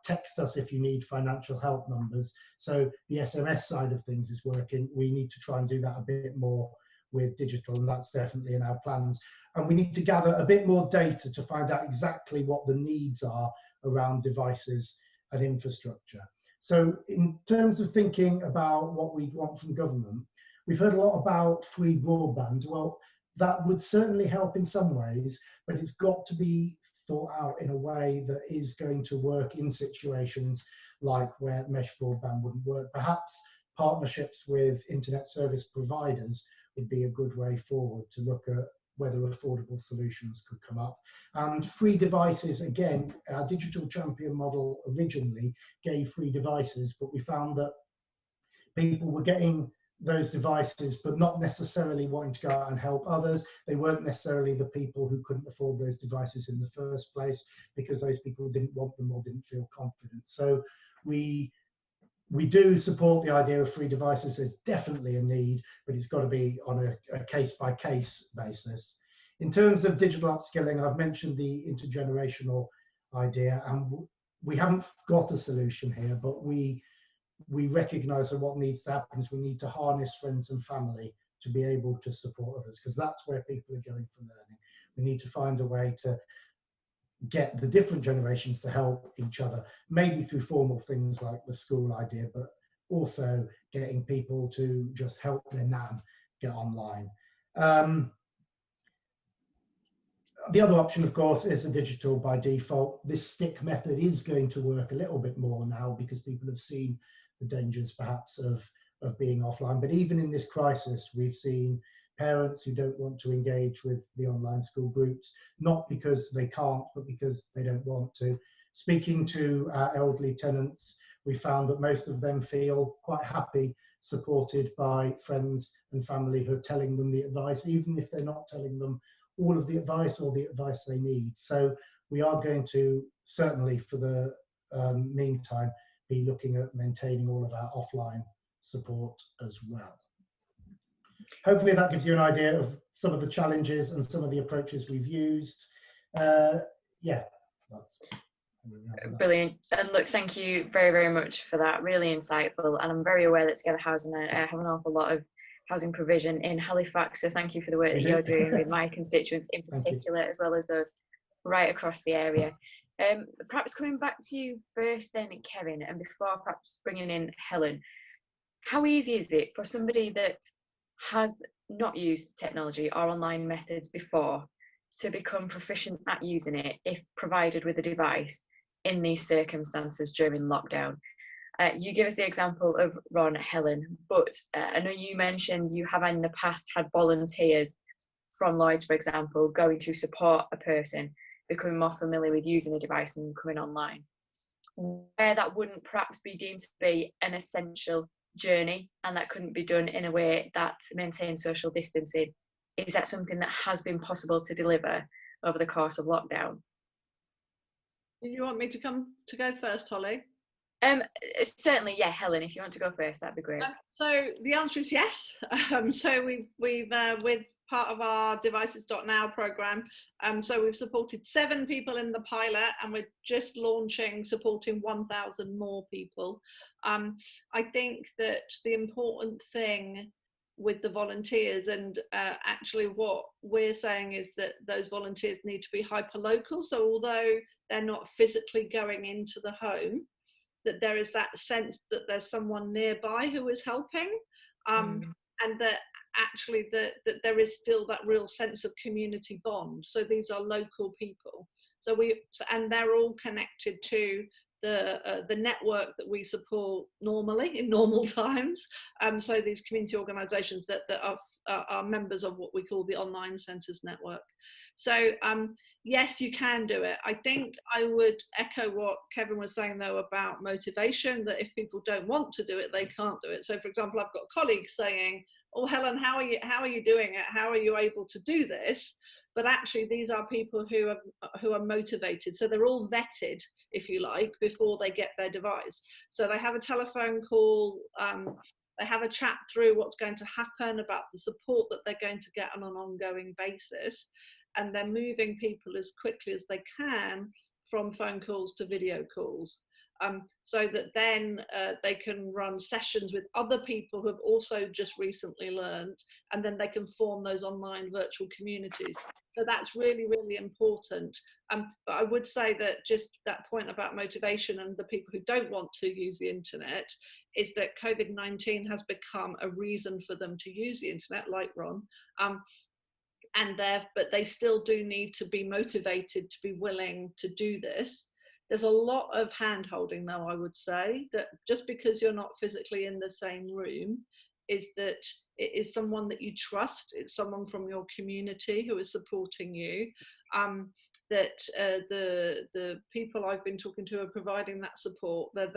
E: text us if you need financial help numbers. So the SMS side of things is working. We need to try and do that a bit more with digital, and that's definitely in our plans. And we need to gather a bit more data to find out exactly what the needs are around devices and infrastructure. So in terms of thinking about what we want from government, we've heard a lot about free broadband. Well, that would certainly help in some ways, but it's got to be thought out in a way that is going to work in situations like where mesh broadband wouldn't work. Perhaps partnerships with internet service providers would be a good way forward to look at whether affordable solutions could come up. And free devices, again, our digital champion model originally gave free devices, but we found that people were getting those devices, but not necessarily wanting to go out and help others. They weren't necessarily the people who couldn't afford those devices in the first place because those people didn't want them or didn't feel confident. So we do support the idea of free devices. There's definitely a need, but it's got to be on a case-by-case basis. In terms of digital upskilling, I've mentioned the intergenerational idea, and we haven't got a solution here, but we recognise that what needs to happen is we need to harness friends and family to be able to support others, because that's where people are going for learning. We need to find a way to get the different generations to help each other, maybe through formal things like the school idea, but also getting people to just help their nan get online. The other option, of course, is the digital by default. This stick method is going to work a little bit more now because people have seen the dangers perhaps of being offline. But even in this crisis, we've seen parents who don't want to engage with the online school groups, not because they can't, but because they don't want to. Speaking to our elderly tenants, we found that most of them feel quite happy, supported by friends and family who are telling them the advice, even if they're not telling them all of the advice or the advice they need. So we are going to, certainly for the meantime, be looking at maintaining all of our offline support as well. hopefully that gives you an idea of some of the challenges and some of the approaches we've used. Yeah, that's
A: brilliant. And look, thank you very, very much for that. Really insightful. And I'm very aware that Together Housing have an awful lot of housing provision in Halifax. So thank you for the work that you're doing with my constituents in particular, as well as those right across the area. Perhaps coming back to you first then, Kevin, and before perhaps bringing in Helen, how easy is it for somebody that has not used technology or online methods before to become proficient at using it if provided with a device in these circumstances during lockdown? You give us the example of Ron, Helen, but I know you mentioned you have in the past had volunteers from Lloyds, for example, going to support a person becoming more familiar with using a device and coming online. Where that wouldn't perhaps be deemed to be an essential journey and that couldn't be done in a way that maintains social distancing, is that something that has been possible to deliver over the course of lockdown?
C: Do you want me to go first, Holly?
A: Certainly, yeah, Helen, if you want to go first, that'd be great.
C: So the answer is yes. So we've with part of our Devices.now program, so we've supported 7 people in the pilot, and we're just launching supporting 1,000 more people. I think that the important thing with the volunteers, and actually what we're saying is that those volunteers need to be hyper-local. So although they're not physically going into the home, that there is that sense that there's someone nearby who is helping, and that actually that there is still that real sense of community bond. So these are local people. And they're all connected to the network that we support normally in normal times. So these community organisations that are members of what we call the Online Centres Network. So yes, you can do it. I think I would echo what Kevin was saying though about motivation, that if people don't want to do it, they can't do it. So for example, I've got colleagues saying, oh, Helen, how are you doing it? How are you able to do this? But actually these are people who are motivated. So they're all vetted, if you like, before they get their device. So they have a telephone call, they have a chat through what's going to happen, about the support that they're going to get on an ongoing basis. And they're moving people as quickly as they can from phone calls to video calls. So that then they can run sessions with other people who have also just recently learned, and then they can form those online virtual communities. So that's really, really important. But I would say that just that point about motivation and the people who don't want to use the internet is that COVID-19 has become a reason for them to use the internet, like Ron. But they still do need to be motivated to be willing to do this. There's a lot of hand-holding though, I would say, that just because you're not physically in the same room, is that it is someone that you trust, it's someone from your community who is supporting you, that the people I've been talking to are providing that support. They're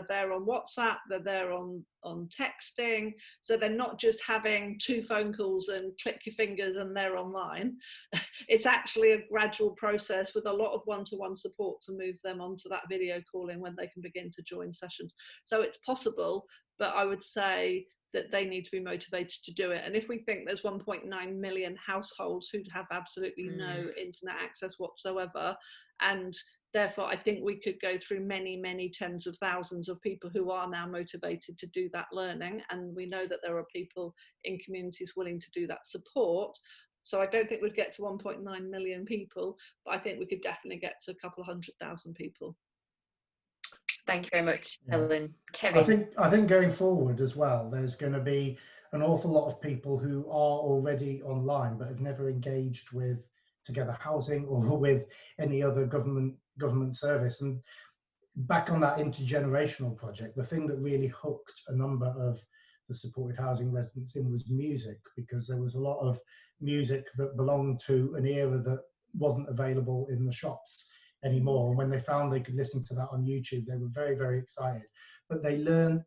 C: there on WhatsApp, they're there on texting, so they're not just having 2 phone calls and click your fingers and they're online. It's actually a gradual process with a lot of one-to-one support to move them onto that video calling when they can begin to join sessions. So it's possible, but I would say that they need to be motivated to do it. And if we think there's 1.9 million households who have absolutely no internet access whatsoever, and therefore I think we could go through many, many tens of thousands of people who are now motivated to do that learning. And we know that there are people in communities willing to do that support. So I don't think we'd get to 1.9 million people, but I think we could definitely get to a couple of 100,000 people.
A: Thank you very much, Helen. Kevin?
E: I think going forward as well, there's going to be an awful lot of people who are already online but have never engaged with Together Housing or with any other government service. And back on that intergenerational project, the thing that really hooked a number of the supported housing residents in was music, because there was a lot of music that belonged to an era that wasn't available in the shops anymore. And when they found they could listen to that on YouTube, they were very, very excited. But they learned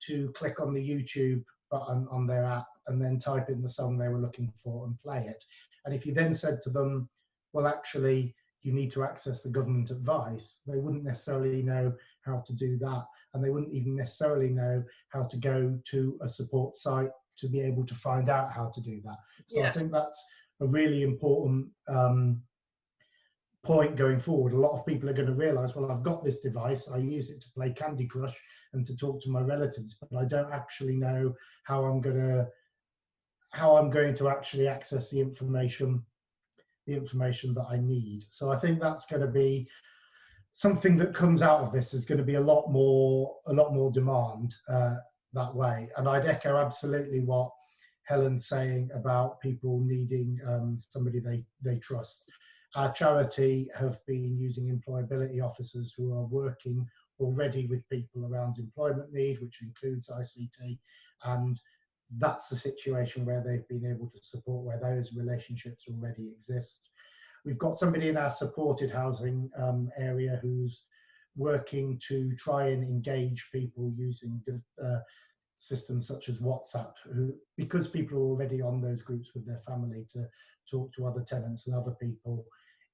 E: to click on the YouTube button on their app and then type in the song they were looking for and play it. And if you then said to them, well, actually, you need to access the government advice, they wouldn't necessarily know how to do that. And they wouldn't even necessarily know how to go to a support site to be able to find out how to do that. So
C: Yeah.
E: I think that's a really important point going forward. A lot of people are going to realize, well, I've got this device, I use it to play Candy Crush and to talk to my relatives, but I don't actually know how I'm going to actually access the information that I need. So I think that's going to be something that comes out of this. Is going to be a lot more demand that way. And I'd echo absolutely what Helen's saying about people needing somebody they trust. Our charity have been using employability officers who are working already with people around employment need, which includes ICT, and that's the situation where they've been able to support, where those relationships already exist. We've got somebody in our supported housing area who's working to try and engage people using systems such as WhatsApp, because people are already on those groups with their family, to talk to other tenants and other people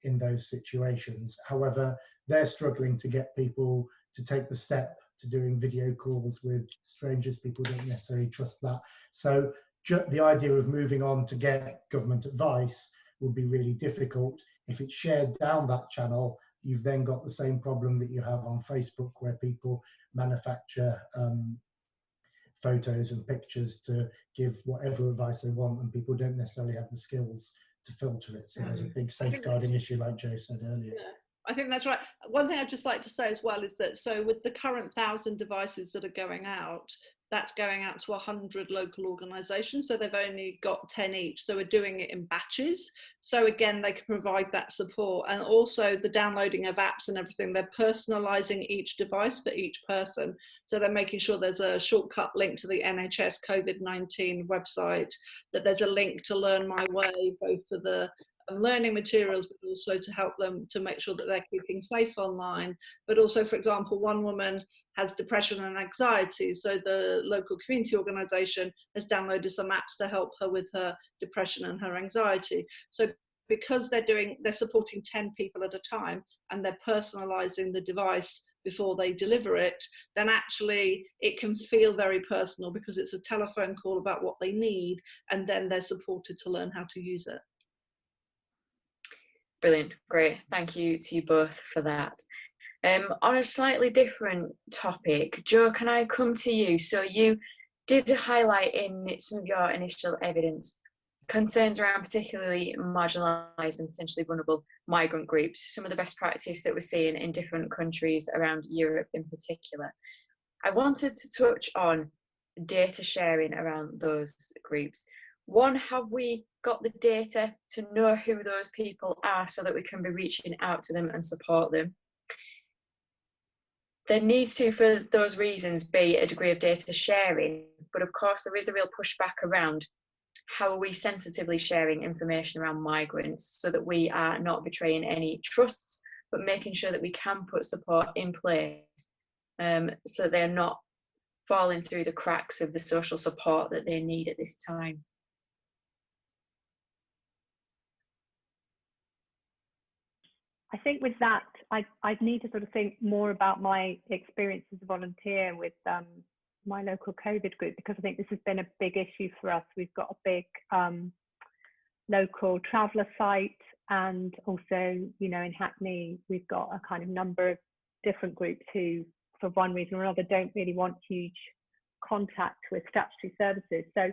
E: in those situations. However, they're struggling to get people to take the step to doing video calls with strangers. People don't necessarily trust that. So the idea of moving on to get government advice will be really difficult. If it's shared down that channel, you've then got the same problem that you have on Facebook, where people manufacture photos and pictures to give whatever advice they want, and people don't necessarily have the skills to filter it. So there's a big safeguarding issue, like Joe said earlier.
C: Yeah, I think that's right. One thing I'd just like to say as well is that, so with the current 1,000 devices that are going out, that's going out to 100 local organisations, so they've only got 10 each, so we're doing it in batches. So again, they can provide that support, and also the downloading of apps and everything, they're personalising each device for each person, so they're making sure there's a shortcut link to the NHS Covid-19 website, that there's a link to Learn My Way, both for the learning materials, but also to help them to make sure that they're keeping safe online. But also, for example, one woman has depression and anxiety, so the local community organisation has downloaded some apps to help her with her depression and her anxiety. So because they're supporting 10 people at a time, and they're personalising the device before they deliver it, then actually it can feel very personal, because it's a telephone call about what they need, and then they're supported to learn how to use it.
A: Brilliant, great. Thank you to you both for that. On a slightly different topic, Joe, can I come to you? So you did highlight in some of your initial evidence concerns around particularly marginalised and potentially vulnerable migrant groups, some of the best practice that we're seeing in different countries around Europe in particular. I wanted to touch on data sharing around those groups. One, have we got the data to know who those people are so that we can be reaching out to them and support them? There needs to, for those reasons, be a degree of data sharing, but of course there is a real pushback around how are we sensitively sharing information around migrants so that we are not betraying any trusts, but making sure that we can put support in place so they're not falling through the cracks of the social support that they need at this time.
B: I think with that, I'd need to sort of think more about my experience as a volunteer with my local COVID group, because I think this has been a big issue for us. We've got a big local traveller site, and also, you know, in Hackney, we've got a kind of number of different groups who, for one reason or another, don't really want huge contact with statutory services. So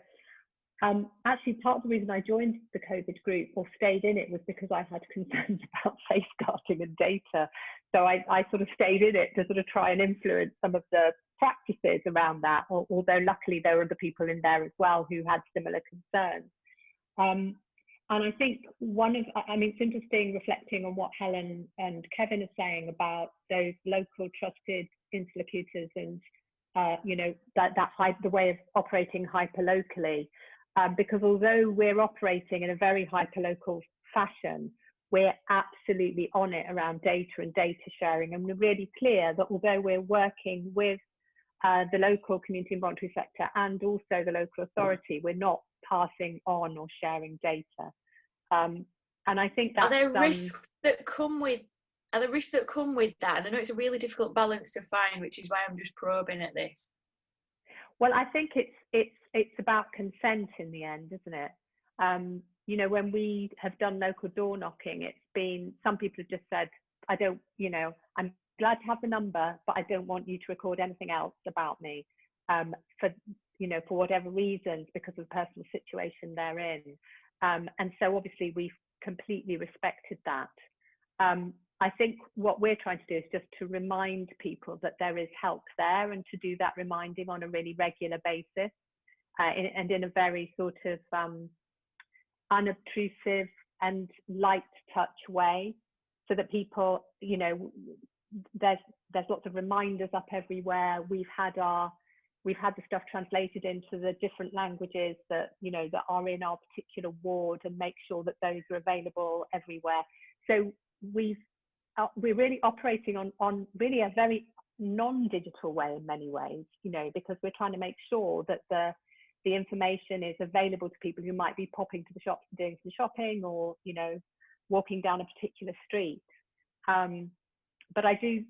B: actually, part of the reason I joined the COVID group or stayed in it was because I had concerns about safeguarding and data. So I sort of stayed in it to sort of try and influence some of the practices around that, although luckily there were other people in there as well who had similar concerns. And I think it's interesting reflecting on what Helen and Kevin are saying about those local trusted interlocutors and, you know, the way of operating hyperlocally. Because although we're operating in a very hyperlocal fashion, we're absolutely on it around data and data sharing. And we're really clear that although we're working with the local community and voluntary sector and also the local authority, we're not passing on or sharing data. And I think that's...
A: Are there risks that come with that? And I know it's a really difficult balance to find, which is why I'm just probing at this.
B: Well, I think it's it's about consent in the end, isn't it? You know, when we have done local door knocking, it's been, some people have just said, I don't, you know, I'm glad to have the number, but I don't want you to record anything else about me, for, you know, for whatever reasons, because of the personal situation they're in. And so obviously we've completely respected that. I think what we're trying to do is just to remind people that there is help there, and to do that reminding on a really regular basis, and in a very sort of unobtrusive and light touch way, so that people, you know, there's lots of reminders up everywhere. We've had the stuff translated into the different languages that, you know, that are in our particular ward, and make sure that those are available everywhere. So we're really operating on really a very non-digital way in many ways, you know, because we're trying to make sure that the information is available to people who might be popping to the shops and doing some shopping, or, you know, walking down a particular street. But I do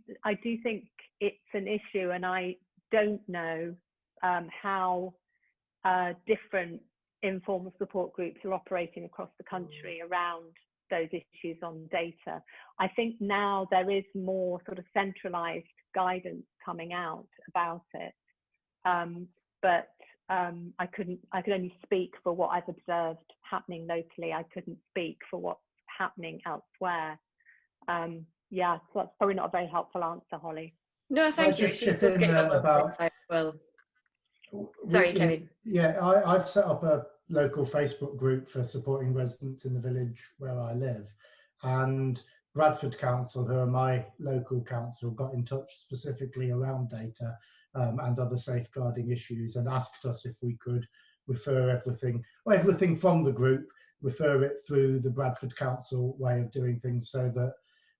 B: think it's an issue, and I don't know how different informal support groups are operating across the country around those issues on data. I think now there is more sort of centralized guidance coming out about it, but I could only speak for what I've observed happening locally. I couldn't speak for what's happening elsewhere. Yeah, so that's probably not a very helpful answer, Holly.
A: No, thank you. It's useful to get your local insight as well. Sorry, Kevin.
E: Yeah, I've set up a local Facebook group for supporting residents in the village where I live, and Bradford Council, who are my local council, got in touch specifically around data and other safeguarding issues, and asked us if we could refer everything from the group, refer it through the Bradford Council way of doing things, so that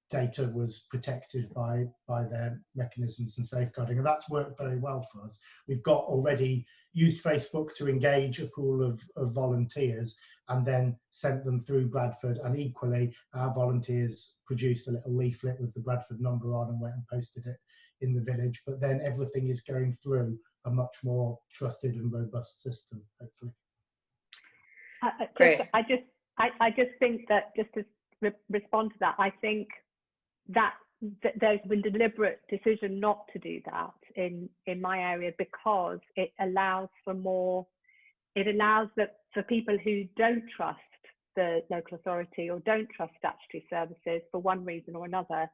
E: data was protected by their mechanisms and safeguarding, and that's worked very well for us. We've got already used Facebook to engage a pool of volunteers, and then sent them through Bradford, and equally our volunteers produced a little leaflet with the Bradford number on and went and posted it in the village. But then everything is going through a much more trusted and robust system, hopefully.
A: Great.
B: I just think that, just to respond to that, I think that there's been deliberate decision not to do that in my area, because it allows for more, it allows that for people who don't trust the local authority or don't trust statutory services for one reason or another,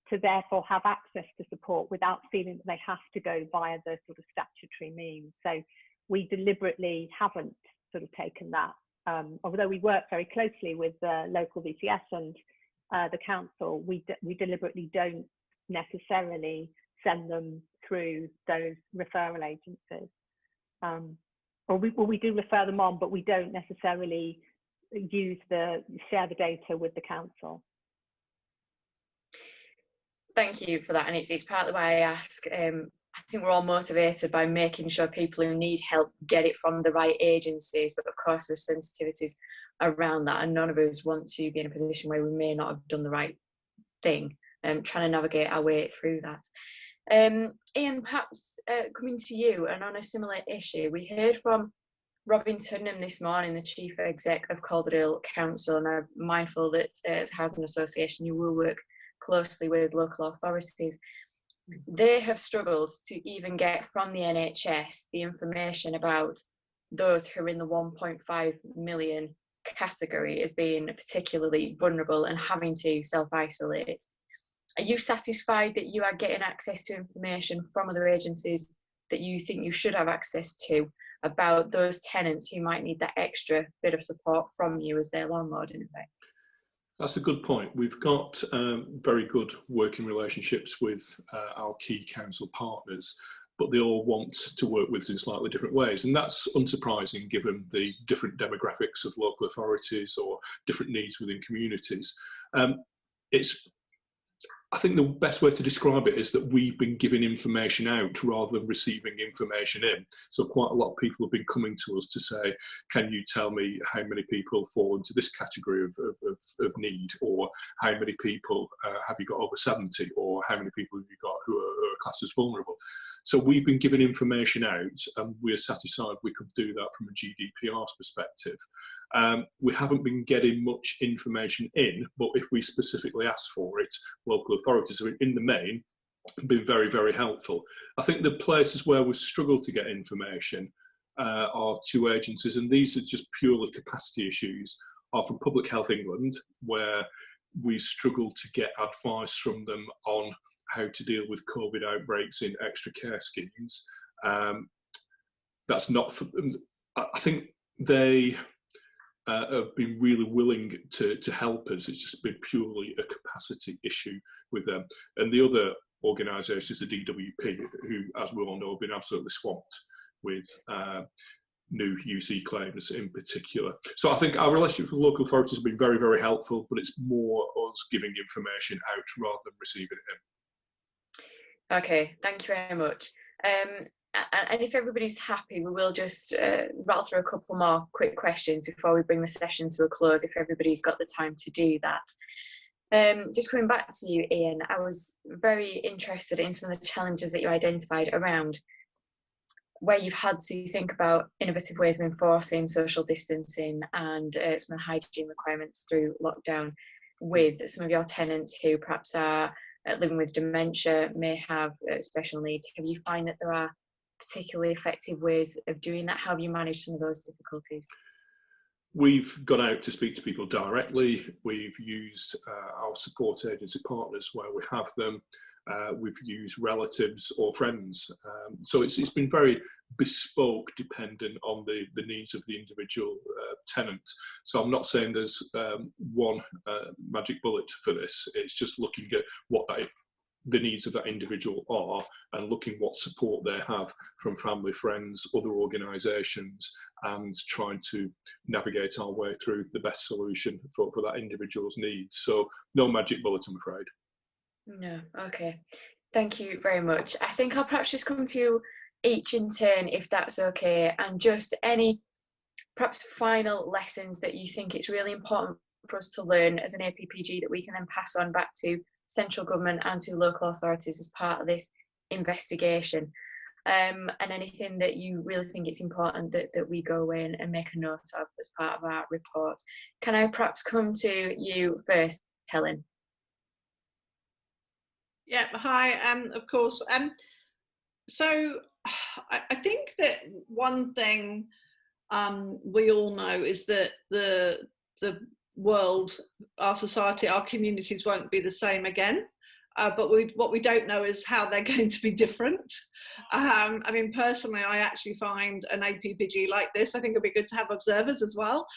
B: to therefore have access to support without feeling that they have to go via the sort of statutory means. So we deliberately haven't sort of taken that, although we work very closely with the local VCS and the council, we deliberately don't necessarily send them through those referral agencies. Or we do refer them on, but we don't necessarily share the data with the council.
A: Thank you for that, and it's partly why I ask. I think we're all motivated by making sure people who need help get it from the right agencies, but of course there's sensitivities around that, and none of us want to be in a position where we may not have done the right thing, trying to navigate our way through that. Ian, perhaps coming to you, and on a similar issue, we heard from Robin Tuddenham this morning, the Chief Exec of Calderdale Council, and I'm mindful that as a housing association you will work closely with local authorities. They have struggled to even get from the NHS the information about those who are in the 1.5 million category as being particularly vulnerable and having to self-isolate. Are you satisfied that you are getting access to information from other agencies that you think you should have access to about those tenants who might need that extra bit of support from you as their landlord, in effect?
D: That's a good point. We've got very good working relationships with our key council partners, but they all want to work with us in slightly different ways. And that's unsurprising given the different demographics of local authorities or different needs within communities. I think the best way to describe it is that we've been giving information out rather than receiving information in. So quite a lot of people have been coming to us to say, can you tell me how many people fall into this category of need, or how many people have you got over 70, or how many people have you got who are classed as vulnerable? So we've been given information out, and we're satisfied we could do that from a GDPR's perspective. We haven't been getting much information in, but if we specifically ask for it, local authorities have, in the main, been very, very helpful. I think the places where we've struggled to get information are two agencies, and these are just purely capacity issues, are from Public Health England, where we struggled to get advice from them on how to deal with COVID outbreaks in extra care schemes. That's not for, I think they have been really willing to help us. It's just been purely a capacity issue with them. And the other organisation is the DWP, who, as we all know, have been absolutely swamped with new UC claims in particular. So I think our relationship with local authorities has been very, very helpful, but it's more us giving information out rather than receiving it in.
A: Okay, thank you very much. And if everybody's happy, we will just rattle through a couple more quick questions before we bring the session to a close, if everybody's got the time to do that. Just coming back to you, Ian, I was very interested in some of the challenges that you identified around where you've had to think about innovative ways of enforcing social distancing and some of the hygiene requirements through lockdown with some of your tenants who perhaps are living with dementia, may have special needs. Have you found that there are particularly effective ways of doing that? How have you managed some of those difficulties?
D: We've gone out to speak to people directly. We've used our support agency partners where we have them. We've used relatives or friends. So it's been very bespoke, dependent on the needs of the individual tenant. So I'm not saying there's one magic bullet for this. It's just looking at what the needs of that individual are and looking what support they have from family, friends, other organisations, and trying to navigate our way through the best solution for that individual's needs. So no magic bullet, I'm afraid.
A: No, okay. Thank you very much. I think I'll perhaps just come to you each in turn, if that's okay, and just any perhaps final lessons that you think it's really important for us to learn as an APPG that we can then pass on back to central government and to local authorities as part of this investigation, and anything that you really think it's important that we go away and make a note of as part of our report. Can I perhaps come to you first, Helen?
C: Yeah, hi, of course. So I think that one thing we all know is that the world, our society, our communities won't be the same again. But what we don't know is how they're going to be different. I mean, personally, I actually find an APPG like this, I think it'd be good to have observers as well,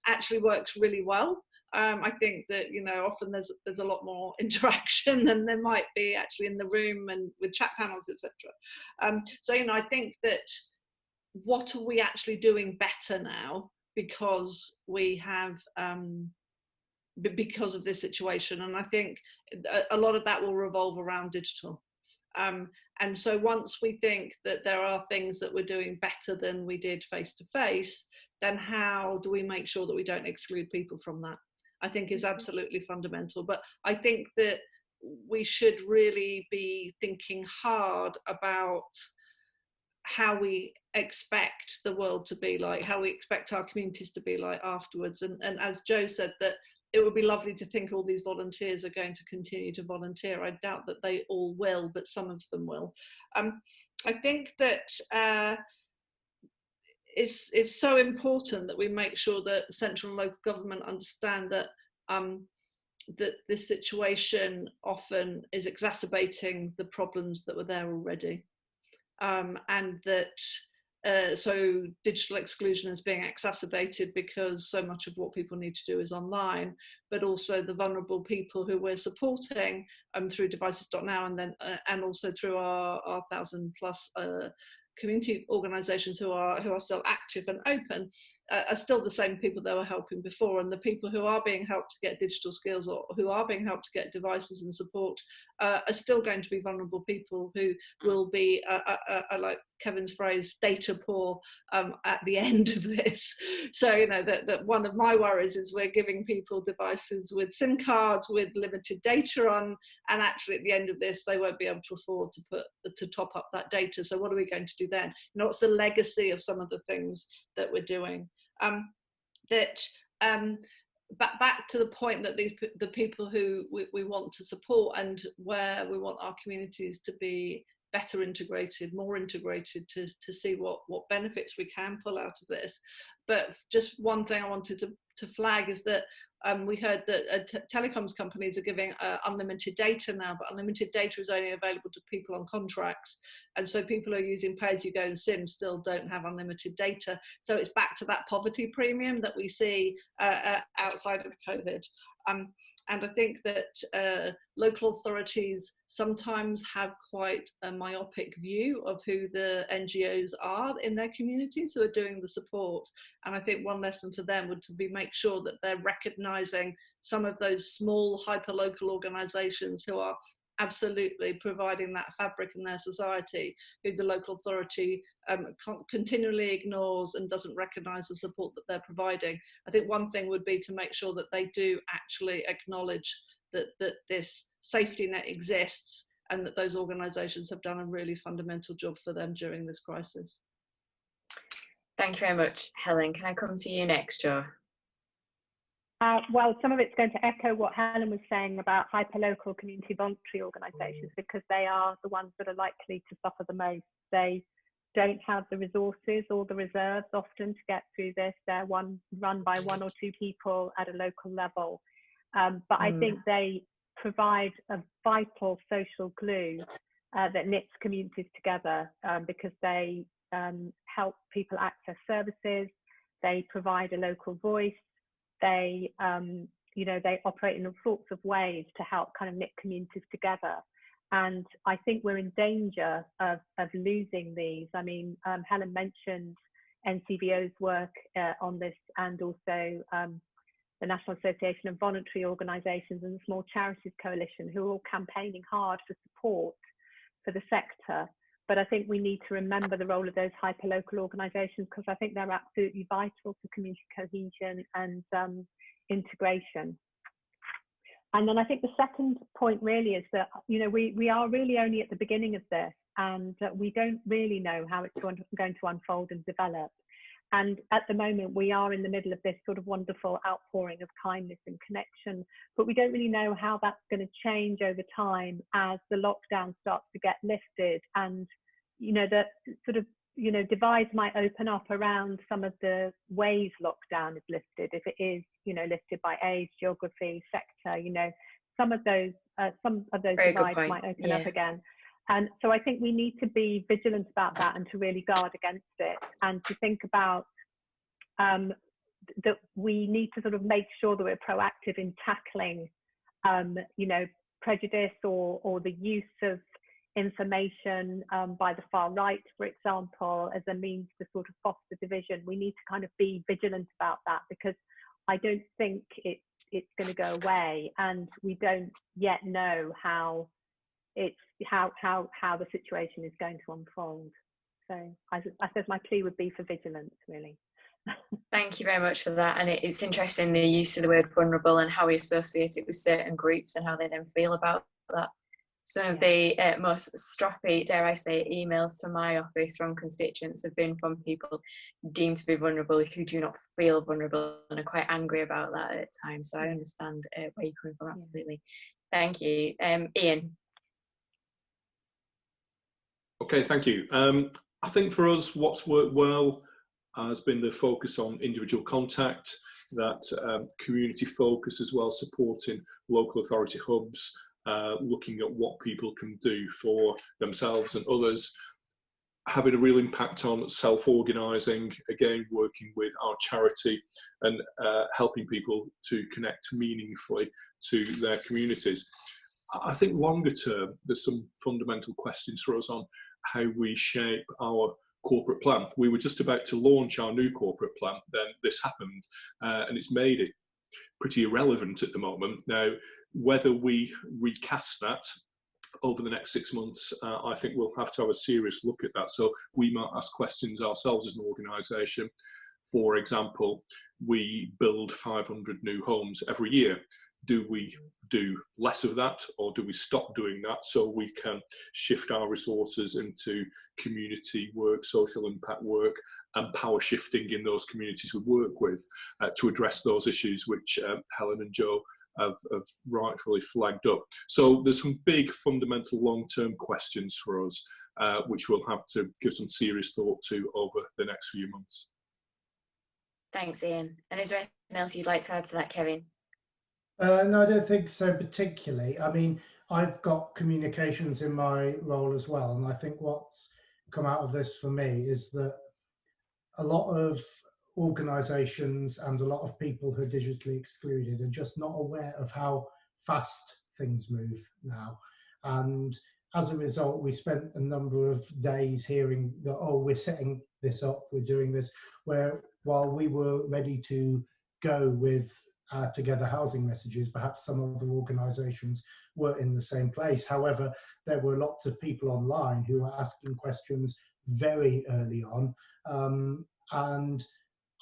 C: actually works really well. I think that, you know, often there's a lot more interaction than there might be actually in the room and with chat panels, etc. So, you know, I think that what are we actually doing better now because we have because of this situation, and I think a lot of that will revolve around digital. And so once we think that there are things that we're doing better than we did face to face, then how do we make sure that we don't exclude people from that? I think is absolutely fundamental. But I think that we should really be thinking hard about how we expect the world to be like, how we expect our communities to be like afterwards. And as Joe said, that it would be lovely to think all these volunteers are going to continue to volunteer. I doubt that they all will, but some of them will. I think that it's so important that we make sure that central and local government understand that that this situation often is exacerbating the problems that were there already, and that so digital exclusion is being exacerbated because so much of what people need to do is online, but also the vulnerable people who we're supporting through devices.now and then and also through our 1,000+ community organisations who are still active and open, are still the same people that were helping before, and the people who are being helped to get digital skills or who are being helped to get devices and support are still going to be vulnerable people who will be, like Kevin's phrase, data poor at the end of this. So, you know, that one of my worries is we're giving people devices with SIM cards with limited data on, and actually at the end of this, they won't be able to afford to top up that data. So what are we going to do then? You know, what's the legacy of some of the things that we're doing? Back to the point that the people who we want to support and where we want our communities to be better integrated, more integrated, to see what benefits we can pull out of this. But just one thing I wanted to flag is that we heard that telecoms companies are giving unlimited data now, but unlimited data is only available to people on contracts. And so people who are using pay-as-you-go and SIM still don't have unlimited data. So it's back to that poverty premium that we see outside of COVID. And I think that local authorities sometimes have quite a myopic view of who the NGOs are in their communities who are doing the support. And I think one lesson for them would be make sure that they're recognising some of those small hyper-local organisations who are absolutely providing that fabric in their society, who the local authority continually ignores and doesn't recognise the support that they're providing. I think one thing would be to make sure that they do actually acknowledge that this safety net exists and that those organisations have done a really fundamental job for them during this crisis.
A: Thank you very much, Helen. Can I come to you next, Jo?
B: Well, some of it's going to echo what Helen was saying about hyperlocal community voluntary organisations, because they are the ones that are likely to suffer the most. They don't have the resources or the reserves often to get through this. They're run by one or two people at a local level. But I think they provide a vital social glue that knits communities together, because they help people access services, they provide a local voice, they they operate in all sorts of ways to help kind of knit communities together. And I think we're in danger of losing these. I mean, Helen mentioned NCVO's work on this, and also the National Association of Voluntary Organisations and the Small Charities Coalition, who are all campaigning hard for support for the sector. But I think we need to remember the role of those hyperlocal organisations, because I think they're absolutely vital for community cohesion and integration. And then I think the second point really is that, we are really only at the beginning of this, and we don't really know how it's going to unfold and develop. And at the moment, we are in the middle of this sort of wonderful outpouring of kindness and connection, but we don't really know how that's going to change over time as the lockdown starts to get lifted, and that sort of divides might open up around some of the ways lockdown is lifted. If it is lifted by age, geography, sector, some of those divides might open up again. And so I think we need to be vigilant about that and to really guard against it, and to think about that we need to sort of make sure that we're proactive in tackling, prejudice or the use of information by the far right, for example, as a means to sort of foster division. We need to kind of be vigilant about that, because I don't think it's going to go away, and we don't yet know how the situation is going to unfold. So I suppose my plea would be for vigilance, really.
A: Thank you very much for that. And it's interesting, the use of the word vulnerable and how we associate it with certain groups and how they then feel about that. Some of the most stroppy, dare I say, emails to my office from constituents have been from people deemed to be vulnerable who do not feel vulnerable and are quite angry about that at times. So I understand where you're coming from, absolutely. Thank you. Ian.
D: Okay, thank you. I think for us, what's worked well has been the focus on individual contact, that community focus as well, supporting local authority hubs, looking at what people can do for themselves and others, having a real impact on self-organising, again working with our charity and helping people to connect meaningfully to their communities. I think longer term, there's some fundamental questions for us on how we shape our corporate plan. We were just about to launch our new corporate plan, then this happened, and it's made it pretty irrelevant at the moment. Now, whether we recast that over the next 6 months, I think we'll have to have a serious look at that. So we might ask questions ourselves as an organisation. For example, we build 500 new homes every year. Do we do less of that, or do we stop doing that so we can shift our resources into community work, social impact work, and power shifting in those communities we work with to address those issues which Helen and Joe have rightfully flagged up. So there's some big fundamental long-term questions for us which we'll have to give some serious thought to over the next few months.
A: Thanks, Ian. And is there anything else you'd like to add to that, Kevin?
E: No, I don't think so particularly. I mean, I've got communications in my role as well, and I think what's come out of this for me is that a lot of organisations and a lot of people who are digitally excluded are just not aware of how fast things move now. And as a result, we spent a number of days hearing that, oh, we're setting this up, we're doing this, where while we were ready to go with Together housing messages, perhaps some other organisations were in the same place. However, there were lots of people online who were asking questions very early on. And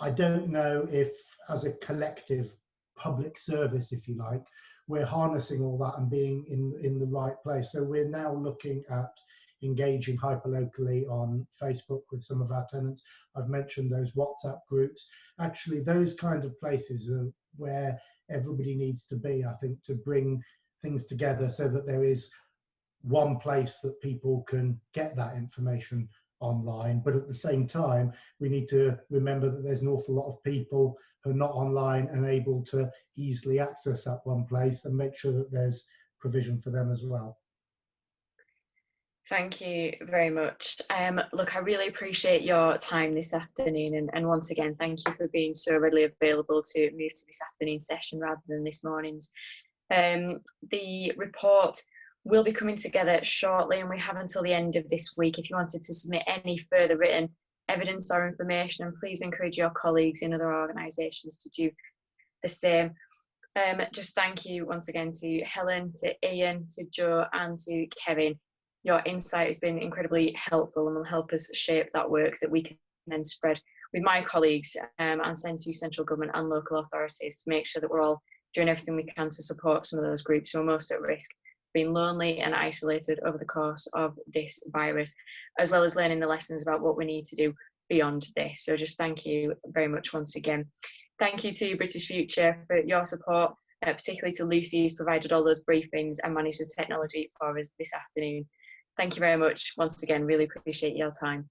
E: I don't know if, as a collective public service, if you like, we're harnessing all that and being in the right place. So we're now looking at engaging hyperlocally on Facebook with some of our tenants. I've mentioned those WhatsApp groups. Actually, those kind of places are where everybody needs to be, I think, to bring things together so that there is one place that people can get that information online. But at the same time, we need to remember that there's an awful lot of people who are not online and able to easily access that one place, and make sure that there's provision for them as well.
A: Thank you very much. Look, I really appreciate your time this afternoon, and once again, thank you for being so readily available to move to this afternoon session rather than this morning's. The report will be coming together shortly, and we have until the end of this week if you wanted to submit any further written evidence or information, and please encourage your colleagues in other organisations to do the same. Just thank you once again to Helen, to Ian, to Joe and to Kevin. Your insight has been incredibly helpful and will help us shape that work that we can then spread with my colleagues and send to central government and local authorities to make sure that we're all doing everything we can to support some of those groups who are most at risk of being lonely and isolated over the course of this virus, as well as learning the lessons about what we need to do beyond this. So just thank you very much once again. Thank you to British Future for your support, particularly to Lucy, who's provided all those briefings and managed the technology for us this afternoon. Thank you very much once again, really appreciate your time.